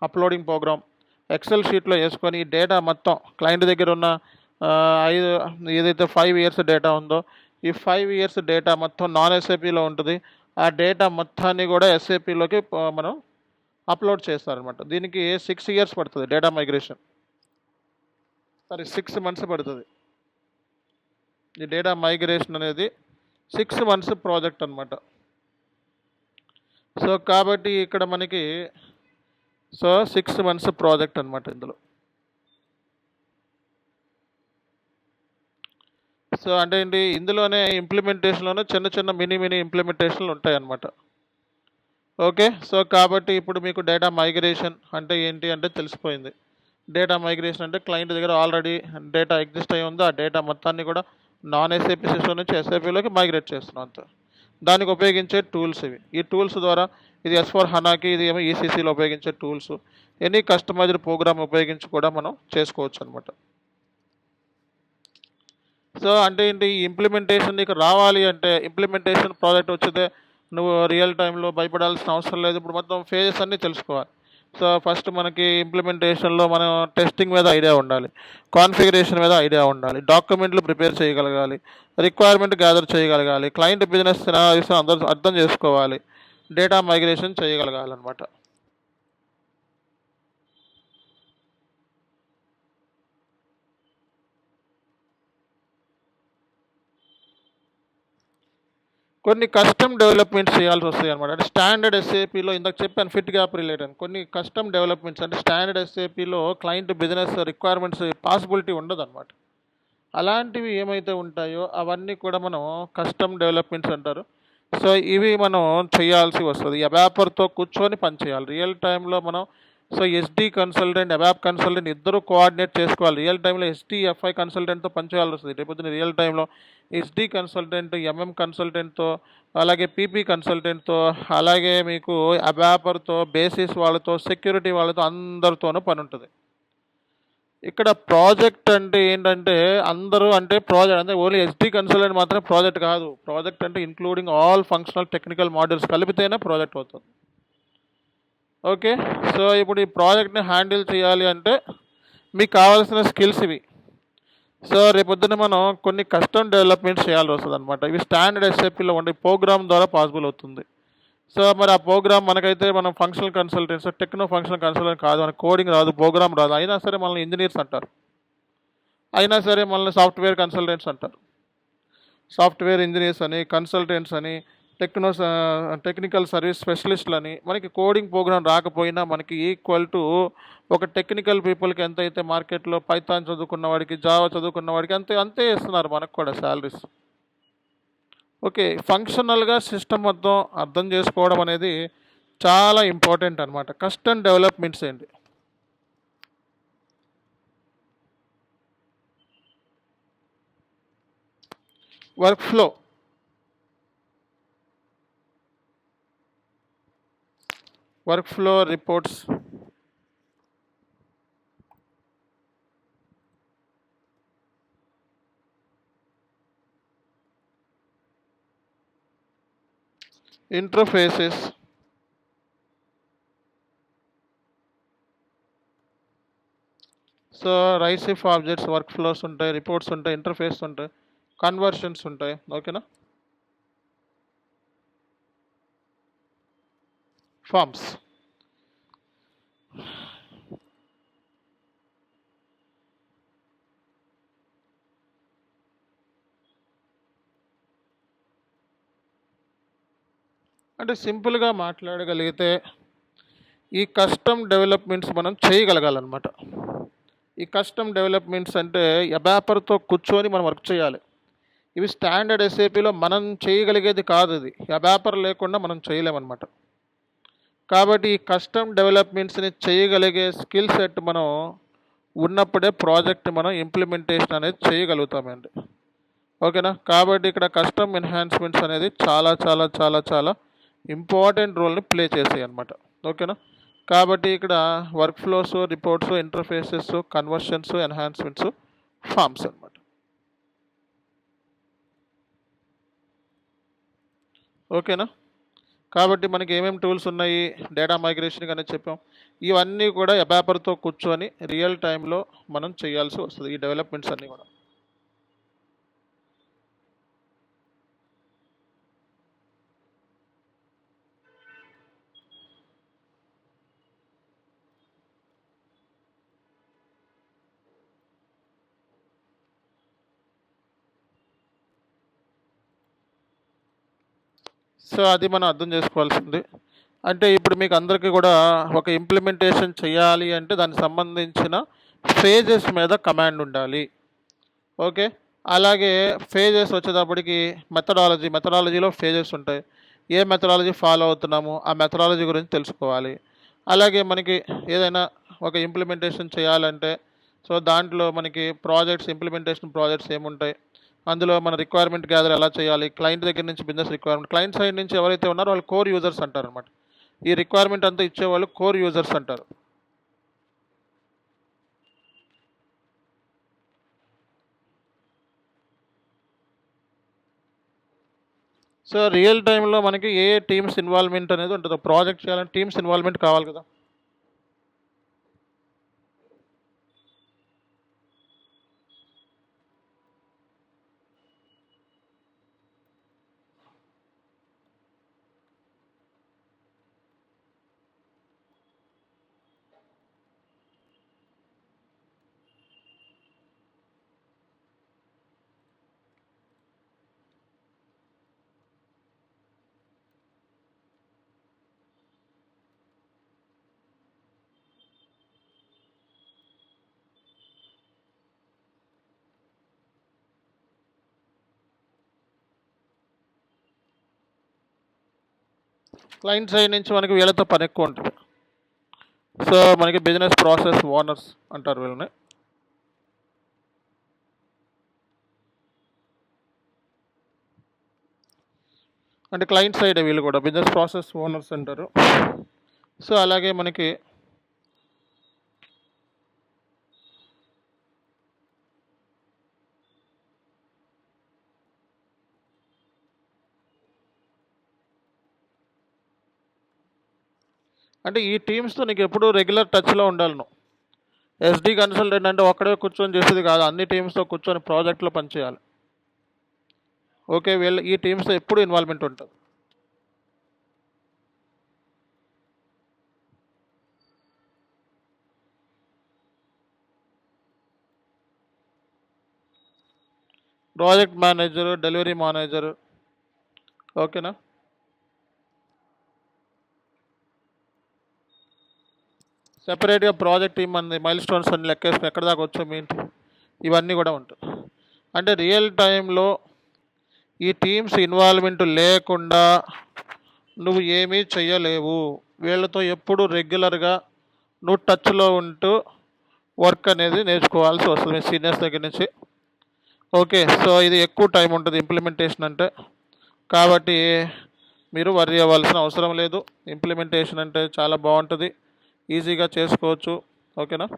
అప్లోడింగ్ ప్రోగ్రామ్ ఎక్సెల్ షీట్లో వేసుకొని, ఈ డేటా మొత్తం క్లయింట్ దగ్గర ఉన్న 5 ఏదైతే 5 ఇయర్స్ డేటా ఉందో ఈ 5 ఇయర్స్ డేటా మొత్తం నాన్ ఎస్ఏపీలో ఉంటుంది. ఆ డేటా మొత్తాన్ని కూడా ఎస్ఏపీలోకి మనం అప్లోడ్ చేస్తారనమాట. దీనికి 6 ఇయర్స్ పడుతుంది డేటా మైగ్రేషన్, 6 మంత్స్ పడుతుంది. ఈ డేటా మైగ్రేషన్ అనేది 6 మంత్స్ ప్రాజెక్ట్ అనమాట. సో కాబట్టి ఇక్కడ మనకి సో 6 months ప్రాజెక్ట్ అనమాట ఇందులో. సో అంటే ఏంటి, ఇందులోనే ఇంప్లిమెంటేషన్లోనే చిన్న చిన్న మినీ ఇంప్లిమెంటేషన్లు ఉంటాయన్నమాట. ఓకే. సో కాబట్టి ఇప్పుడు మీకు డేటా మైగ్రేషన్ అంటే ఏంటి అంటే తెలిసిపోయింది. డేటా మైగ్రేషన్ అంటే క్లయింట్ దగ్గర ఆల్రెడీ డేటా ఎగ్జిస్ట్ అయి ఉంది. ఆ డేటా మొత్తాన్ని కూడా నాన్ ఎస్ఏపి సిస్టమ్ నుంచి ఎస్ఏపిలోకి మైగ్రేట్ చేస్తున్నాం అంతే. దానికి ఉపయోగించే టూల్స్ ఇవి. ఈ టూల్స్ ద్వారా ఇది S/4HANAకి, ఇది ఏమో ఈసీసీలో ఉపయోగించే టూల్స్. ఎనీ కస్టమైజ్డ్ ప్రోగ్రామ్ ఉపయోగించి కూడా మనం చేసుకోవచ్చు అనమాట. సో అంటే ఏంటి, ఈ ఇంప్లిమెంటేషన్ నీకు రావాలి అంటే ఇంప్లిమెంటేషన్ ప్రాజెక్ట్ వచ్చితే నువ్వు రియల్ టైంలో భయపడాల్సిన అవసరం లేదు. ఇప్పుడు మొత్తం ఫేజెస్ అన్నీ తెలుసుకోవాలి. సో ఫస్ట్ మనకి ఇంప్లిమెంటేషన్లో మనం టెస్టింగ్ మీద ఐడియా ఉండాలి, కాన్ఫిగరేషన్ మీద ఐడియా ఉండాలి, డాక్యుమెంట్లు ప్రిపేర్ చేయగలగాలి, రిక్వైర్మెంట్ గ్యాదర్ చేయగలగాలి, క్లయింట్ బిజినెస్ సినారియోస్ అందరూ అర్థం చేసుకోవాలి, డేటా మైగ్రేషన్ చేయగలగాలన్నమాట. కొన్ని కస్టమ్ డెవలప్మెంట్స్ చేయాల్సి వస్తాయి అనమాట. అంటే స్టాండర్డ్ ఎస్ఏపిలో ఇందాక చెప్పాను ఫిట్ గ్యాప్ రిలేటెడ్ కొన్ని కస్టమ్ డెవలప్మెంట్స్ అంటే స్టాండర్డ్ ఎస్ఏపిలో క్లయింట్ బిజినెస్ రిక్వైర్మెంట్స్ పాసిబిలిటీ ఉండదు అనమాట. అలాంటివి ఏమైతే ఉంటాయో అవన్నీ కూడా మనం కస్టమ్ డెవలప్మెంట్స్ అంటారు. సో ఇవి మనం చేయాల్సి వస్తుంది. అబాపర్తో కూర్చొని పని చేయాలి రియల్ టైంలో మనం. సో ఎస్డి కన్సల్టెంట్, అబాప్ కన్సల్టెంట్ ఇద్దరు కోఆర్డినేట్ చేసుకోవాలి. రియల్ టైంలో ఎస్డిఎఫ్ఐ కన్సల్టెంట్తో పనిచేయాల్సి వస్తుంది. రేపొద్దున రియల్ టైంలో ఎస్డి కన్సల్టెంట్, ఎంఎం కన్సల్టెంట్తో, అలాగే పీపీ కన్సల్టెంట్తో, అలాగే మీకు అబాపర్తో, బేసిస్ వాళ్ళతో, సెక్యూరిటీ వాళ్ళతో అందరితోనూ పని ఉంటుంది. ఇక్కడ ప్రాజెక్ట్ అంటే ఏంటంటే అందరూ అంటే ప్రాజెక్ట్ అంటే ఓన్లీ ఎస్డి కన్సల్టెంట్ మాత్రమే ప్రాజెక్ట్ కాదు. ప్రాజెక్ట్ అంటే including all functional technical modules కలిపితేనే ప్రాజెక్ట్ అవుతుంది. ఓకే. సో ఇప్పుడు ఈ ప్రాజెక్ట్ని హ్యాండిల్ చేయాలి అంటే మీకు కావాల్సిన స్కిల్స్ ఇవి. సో రేపొద్దున మనం కొన్ని కస్టమ్ డెవలప్మెంట్స్ చేయాల్సి వస్తుంది అనమాట. ఇవి స్టాండర్డ్ ఎస్ఏపిలో ఉండే ప్రోగ్రామ్ ద్వారా పాసిబుల్ అవుతుంది. సో మరి ఆ ప్రోగ్రామ్ మనకైతే మనం functional consultants, techno functional consultant కాదు, మనకు కోడింగ్ రాదు, ప్రోగ్రామ్ రాదు, అయినా సరే మనల్ని ఇంజనీర్స్ అంటారు, అయినా సరే మనల్ని సాఫ్ట్వేర్ కన్సల్టెంట్స్ అంటారు. సాఫ్ట్వేర్ ఇంజనీర్స్ అని, కన్సల్టెంట్స్ అని, టెక్నికల్ సర్వీస్ స్పెషలిస్టులు అని. మనకి కోడింగ్ ప్రోగ్రామ్ రాకపోయినా మనకి ఈక్వల్ టు ఒక టెక్నికల్ పీపుల్కి ఎంత అయితే మార్కెట్లో పైథాన్ చదువుకున్న వాడికి, జావా చదువుకున్న వాడికి అంతే అంతే ఇస్తున్నారు మనకు కూడా శాలరీస్. ఓకే. ఫంక్షనల్గా సిస్టమ్ మొత్తం అర్థం చేసుకోవడం అనేది చాలా ఇంపార్టెంట్ అనమాట. కస్టమ్ డెవలప్మెంట్స్ ఏంటి, workflow reports, interfaces, so RICEF objects, workflows ఉంటాయి, రిపోర్ట్స్ ఉంటాయి, ఇంటర్ఫేస్ ఉంటాయి, కన్వర్షన్స్ ఉంటాయి. ఓకేనా. ఫార్మ్స్, అంటే సింపుల్గా మాట్లాడగలిగితే ఈ కస్టమ్ డెవలప్మెంట్స్ మనం చేయగలగాలన్నమాట. ఈ కస్టమ్ డెవలప్మెంట్స్ అంటే అబాపర్తో కూర్చొని మనం వర్క్ చేయాలి. ఇవి స్టాండర్డ్ ఎస్ఏపిలో మనం చేయగలిగేది కాదు, ఇది అబాపర్ లేకుండా మనం చేయలేమన్నమాట. కాబట్టి ఈ కస్టమ్ డెవలప్మెంట్స్ని చేయగలిగే స్కిల్ సెట్ మనం ఉన్నప్పుడే ప్రాజెక్ట్ మనం ఇంప్లిమెంటేషన్ అనేది చేయగలుగుతామండి. ఓకేనా. కాబట్టి ఇక్కడ కస్టమ్ ఎన్హాన్స్మెంట్స్ అనేది చాలా చాలా చాలా చాలా ఇంపార్టెంట్ రోల్ని ప్లే చేసాయి అన్నమాట. ఓకేనా. కాబట్టి ఇక్కడ work flows, reports, interfaces, conversions, enhancements, forms అన్నమాట. ఓకేనా. కాబట్టి మనకి ఏమేమి టూల్స్ ఉన్నాయి, డేటా మైగ్రేషన్ అనేది చెప్పాం. ఇవన్నీ కూడా అబాపర్తో కూర్చొని రియల్ టైంలో మనం చేయాల్సి వస్తుంది ఈ డెవలప్మెంట్స్ అన్నీ కూడా. సో అది మనం అర్థం చేసుకోవాల్సింది. అంటే ఇప్పుడు మీకు అందరికీ కూడా ఒక ఇంప్లిమెంటేషన్ చేయాలి అంటే దానికి సంబంధించిన ఫేజెస్ మీద కమాండ్ ఉండాలి. ఓకే. అలాగే ఫేజెస్ వచ్చేటప్పటికి మెథడాలజీలో ఫేజెస్ ఉంటాయి. ఏ మెథడాలజీ ఫాలో అవుతున్నాము ఆ మెథడాలజీ గురించి తెలుసుకోవాలి. అలాగే మనకి ఏదైనా ఒక ఇంప్లిమెంటేషన్ చేయాలంటే సో దాంట్లో మనకి ఇంప్లిమెంటేషన్ ప్రాజెక్ట్స్ ఏముంటాయి, అందులో మన రిక్వైర్మెంట్ గ్యాదర్ ఎలా చేయాలి, క్లయింట్ దగ్గర నుంచి బిజినెస్ రిక్వైర్మెంట్, క్లయింట్ సైడ్ నుంచి ఎవరైతే ఉన్నారో వాళ్ళు కోర్ యూజర్స్ అంటారు అనమాట. ఈ రిక్వైర్మెంట్ అంతా ఇచ్చేవాళ్ళు కోర్ యూజర్స్ అంటారు. సో రియల్ టైంలో మనకి ఏ టీమ్స్ ఇన్వాల్వ్మెంట్ అనేది ఉంటుంది. ప్రాజెక్ట్ చేయాలంటే టీమ్స్ ఇన్వాల్వ్మెంట్ కావాలి కదా. క్లయింట్ సైడ్ నుంచి మనకి వీళ్ళతో పని ఎక్కువ ఉంటుంది. సో మనకి బిజినెస్ ప్రాసెస్ ఓనర్స్ అంటారు వీళ్ళని. అంటే క్లయింట్ సైడ్ వీళ్ళు కూడా బిజినెస్ ప్రాసెస్ ఓనర్స్ అంటారు. సో అలాగే మనకి అంటే ఈ టీమ్స్తో నీకు ఎప్పుడు రెగ్యులర్ టచ్లో ఉండాలి నువ్వు. ఎస్డి కన్సల్టెంట్ అంటే ఒక్కడే కూర్చొని చేసేది కాదు, అన్ని టీమ్స్తో కూర్చొని ప్రాజెక్ట్లో పనిచేయాలి. ఓకే, ఈ టీమ్స్తో ఎప్పుడు ఇన్వాల్వ్మెంట్ ఉంటుంది. ప్రాజెక్ట్ మేనేజరు, డెలివరీ మేనేజరు, ఓకేనా. సెపరేట్గా ప్రాజెక్ట్ టీమ్ అన్ని మైల్ స్టోన్స్ అన్ని లెక్కేసుకుని ఎక్కడ దాకా వచ్చాము ఏంటి ఇవన్నీ కూడా ఉంటుంది. అంటే రియల్ టైంలో ఈ టీమ్స్ ఇన్వాల్వ్మెంట్ లేకుండా నువ్వు ఏమీ చెయ్యలేవు. వీళ్ళతో ఎప్పుడు రెగ్యులర్గా నువ్వు టచ్లో ఉంటూ వర్క్ అనేది నేర్చుకోవాల్సి వస్తుంది మీ సీనియర్స్ దగ్గర నుంచి. ఓకే, సో ఇది ఎక్కువ టైం ఉంటుంది ఇంప్లిమెంటేషన్ అంటే, కాబట్టి మీరు వర్రీ అవ్వాల్సిన అవసరం లేదు. ఇంప్లిమెంటేషన్ అంటే చాలా బాగుంటుంది, ఈజీగా చేసుకోవచ్చు. ఓకేనా.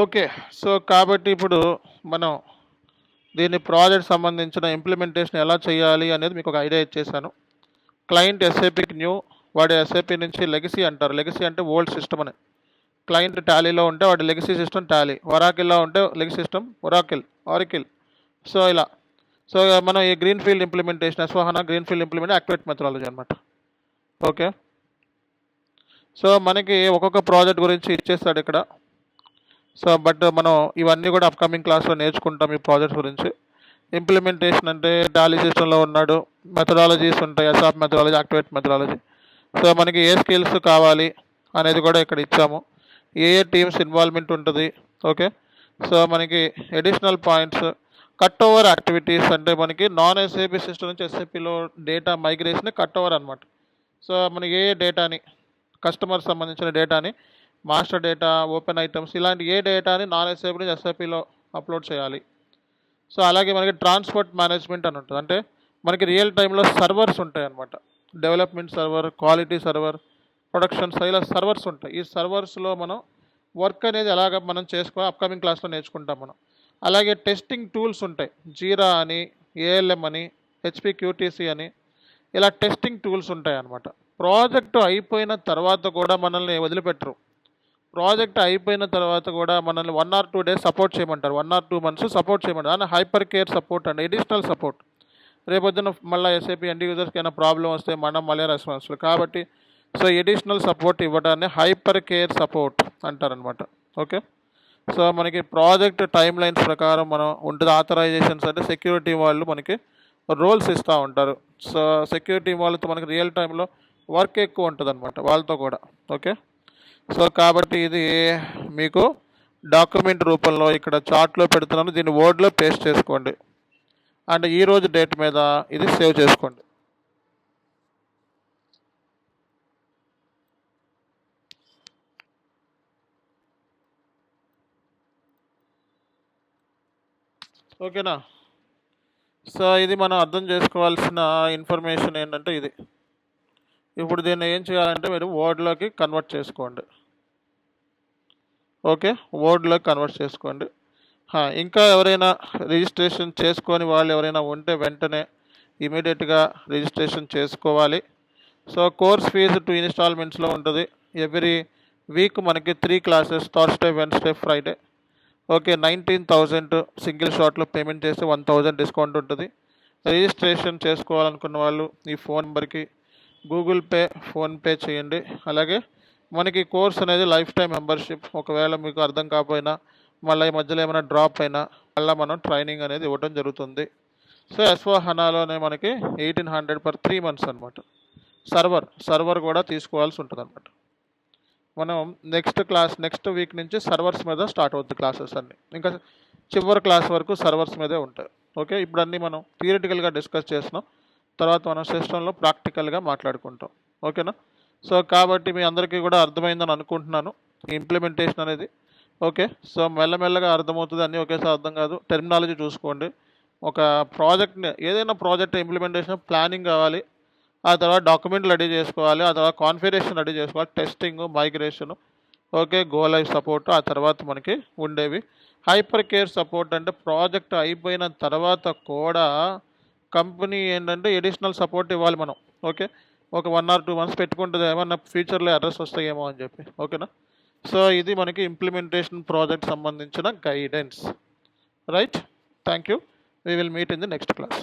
ఓకే, సో కాబట్టి ఇప్పుడు మనం దీన్ని ప్రాజెక్ట్ సంబంధించిన ఇంప్లిమెంటేషన్ ఎలా చేయాలి అనేది మీకు ఒక ఐడియా ఇచ్చేసాను. క్లయింట్ ఎస్ఏపికి న్యూ, వాడి ఎస్ఏపి నుంచి లెగసీ అంటారు. లెగసీ అంటే ఓల్డ్ సిస్టమ్ అని. క్లయింట్ టాలీలో ఉంటే వాడి లెగసీ సిస్టమ్ టాలీ, ఒరాకిల్లో ఉంటే లెగసీ సిస్టమ్ ఆరికిల్. సో ఇలా సో మనం ఈ గ్రీన్ ఫీల్డ్ ఇంప్లిమెంటేషన్ ఎస్వాహన green field implement activate methodology అనమాట. ఓకే, సో మనకి ఒక్కొక్క ప్రాజెక్ట్ గురించి ఇచ్చేస్తాడు ఇక్కడ. సో బట్ మనం ఇవన్నీ కూడా అప్కమింగ్ క్లాస్లో నేర్చుకుంటాం ఈ ప్రాజెక్ట్స్ గురించి. ఇంప్లిమెంటేషన్ అంటే టాలీ సిస్టంలో ఉన్నాడు, మెథడాలజీస్ ఉంటాయి, ఎస్ఆప్ మెథడాలజీ, యాక్టివేట్ మెథడాలజీ. సో మనకి ఏ స్కిల్స్ కావాలి అనేది కూడా ఇక్కడ ఇచ్చాము, ఏ టీమ్స్ ఇన్వాల్వ్మెంట్ ఉంటుంది. ఓకే, సో మనకి additional points, cut over activities అంటే మనకి నాన్ ఎస్ఏపి సిస్టమ్ నుంచి ఎస్ఏపిలో డేటా మైగ్రేషన్ కట్ ఓవర్ అనమాట. సో మనకి ఏ డేటాని కస్టమర్ సంబంధించిన డేటాని, మాస్టర్ డేటా, ఓపెన్ ఐటమ్స్, ఇలాంటి ఏ డేటాని నాన్ ఎస్ఏపి నుంచి ఎస్ఏపిలో అప్లోడ్ చేయాలి. సో అలాగే మనకి ట్రాన్స్పోర్ట్ మేనేజ్మెంట్ అని ఉంటుంది. అంటే మనకి రియల్ టైంలో సర్వర్స్ ఉంటాయి అన్నమాట. Development server, quality server, production ఇలా సర్వర్స్ ఉంటాయి. ఈ సర్వర్స్లో మనం వర్క్ అనేది ఎలాగ మనం చేసుకోవాలి అప్కమింగ్ క్లాస్లో నేర్చుకుంటాం మనం. అలాగే టెస్టింగ్ టూల్స్ ఉంటాయి, జీరా అని, ఏఎల్ఎం అని, హెచ్పి క్యూటీసీ అని, ఇలా టెస్టింగ్ టూల్స్ ఉంటాయి అన్నమాట. ప్రాజెక్టు అయిపోయిన తర్వాత కూడా మనల్ని వదిలిపెట్టరు. ప్రాజెక్ట్ అయిపోయిన తర్వాత కూడా మనల్ని 1 or 2 డేస్ సపోర్ట్ చేయమంటారు, 1 or 2 months సపోర్ట్ చేయమంటారు. అని హైపర్ కేర్ సపోర్ట్ అండి, ఎడిషనల్ సపోర్ట్. రేపొద్దున మళ్ళీ ఎస్ఏపి ఎండ్ యూజర్స్కి ఏమైనా ప్రాబ్లం వస్తే మనం మళ్ళీ రెస్పాన్సిబుల్ కాబట్టి, సో ఎడిషనల్ సపోర్ట్ ఇవ్వడాన్ని హైపర్ కేర్ సపోర్ట్ అంటారనమాట. ఓకే, సో మనకి ప్రాజెక్ట్ టైం లైన్స్ ప్రకారం మనం ఉంటుంది. ఆథరైజేషన్స్ అంటే సెక్యూరిటీ వాళ్ళు మనకి రోల్స్ ఇస్తూ ఉంటారు. సో సెక్యూరిటీ వాళ్ళతో మనకి రియల్ టైంలో వర్క్ ఎక్కువ ఉంటుంది అనమాట వాళ్ళతో కూడా. ఓకే, సో కాబట్టి ఇది మీకు డాక్యుమెంట్ రూపంలో ఇక్కడ చార్ట్లో పెడుతున్నాను, దీన్ని వర్డ్లో పేస్ట్ చేసుకోండి. అండ్ ఈరోజు డేట్ మీద ఇది సేవ్ చేసుకోండి. ఓకేనా? సో ఇది మనం అర్థం చేసుకోవాల్సిన ఇన్ఫర్మేషన్ ఏంటంటే ఇది. ఇప్పుడు దీన్ని ఏం చేయాలంటే మీరు వర్డ్లోకి కన్వర్ట్ చేసుకోండి. ఓకే, వర్డ్లోకి కన్వర్ట్ చేసుకోండి. ఇంకా ఎవరైనా రిజిస్ట్రేషన్ చేసుకొని వాళ్ళు ఎవరైనా ఉంటే వెంటనే ఇమీడియట్గా రిజిస్ట్రేషన్ చేసుకోవాలి. సో కోర్స్ ఫీజు 2 ఇన్స్టాల్మెంట్స్లో ఉంటుంది. ఎవ్రీ వీక్ మనకి 3 classes, Thursday, Wednesday, Friday. Okay, 19,000 single షాట్లో పేమెంట్ చేస్తే 1,000 డిస్కౌంట్ ఉంటుంది. రిజిస్ట్రేషన్ చేసుకోవాలనుకున్న వాళ్ళు ఈ ఫోన్ నెంబర్కి గూగుల్ పే, ఫోన్పే చేయండి. అలాగే మనకి కోర్స్ అనేది లైఫ్ టైం మెంబర్షిప్. ఒకవేళ మీకు అర్థం కాకపోయినా మళ్ళీ ఈ మధ్యలో ఏమైనా డ్రాప్ అయినా మళ్ళీ మనం ట్రైనింగ్ అనేది ఇవ్వడం జరుగుతుంది. సో S/4HANAలోనే మనకి 1,800 per 3 months అనమాట. సర్వర్ కూడా తీసుకోవాల్సి ఉంటుంది అనమాట. మనం నెక్స్ట్ వీక్ నుంచి సర్వర్స్ మీద స్టార్ట్ అవుతుంది క్లాసెస్ అన్నీ. ఇంకా చివరి క్లాస్ వరకు సర్వర్స్ మీదే ఉంటాయి. ఓకే, ఇప్పుడు అన్నీ మనం థియరిటికల్గా డిస్కస్ చేస్తున్నాం, తర్వాత మనం సిస్టంలో ప్రాక్టికల్గా మాట్లాడుకుంటాం. ఓకేనా? సో కాబట్టి మీ అందరికీ కూడా అర్థమైందని అనుకుంటున్నాను ఈ ఇంప్లిమెంటేషన్ అనేది. ఓకే, సో మెల్లమెల్లగా అర్థమవుతుంది, అన్నీ ఒకేసారి అర్థం కాదు. టెర్మినాలజీ చూసుకోండి. ఒక ప్రాజెక్ట్ని, ఏదైనా ప్రాజెక్ట్ ఇంప్లిమెంటేషన్ ప్లానింగ్ కావాలి, ఆ తర్వాత డాక్యుమెంట్లు రెడీ చేసుకోవాలి, ఆ తర్వాత కాన్ఫిగరేషన్ రెడీ చేసుకోవాలి, testing, migration, okay, go live support, ఆ తర్వాత మనకి ఉండేవి హైపర్ కేర్ సపోర్ట్. అంటే ప్రాజెక్ట్ అయిపోయిన తర్వాత కూడా కంపెనీ ఏంటంటే ఎడిషనల్ సపోర్ట్ ఇవ్వాలి మనం. ఓకే, ఒక 1 or 2 months పెట్టుకుంటుంది, ఏమన్నా ఫ్యూచర్లో ఎర్రర్స్ వస్తాయేమో అని చెప్పి. ఓకేనా? సో ఇది మనకి ఇంప్లిమెంటేషన్ ప్రాజెక్ట్ సంబంధించిన guidance. Right, thank you. We will meet in the next class.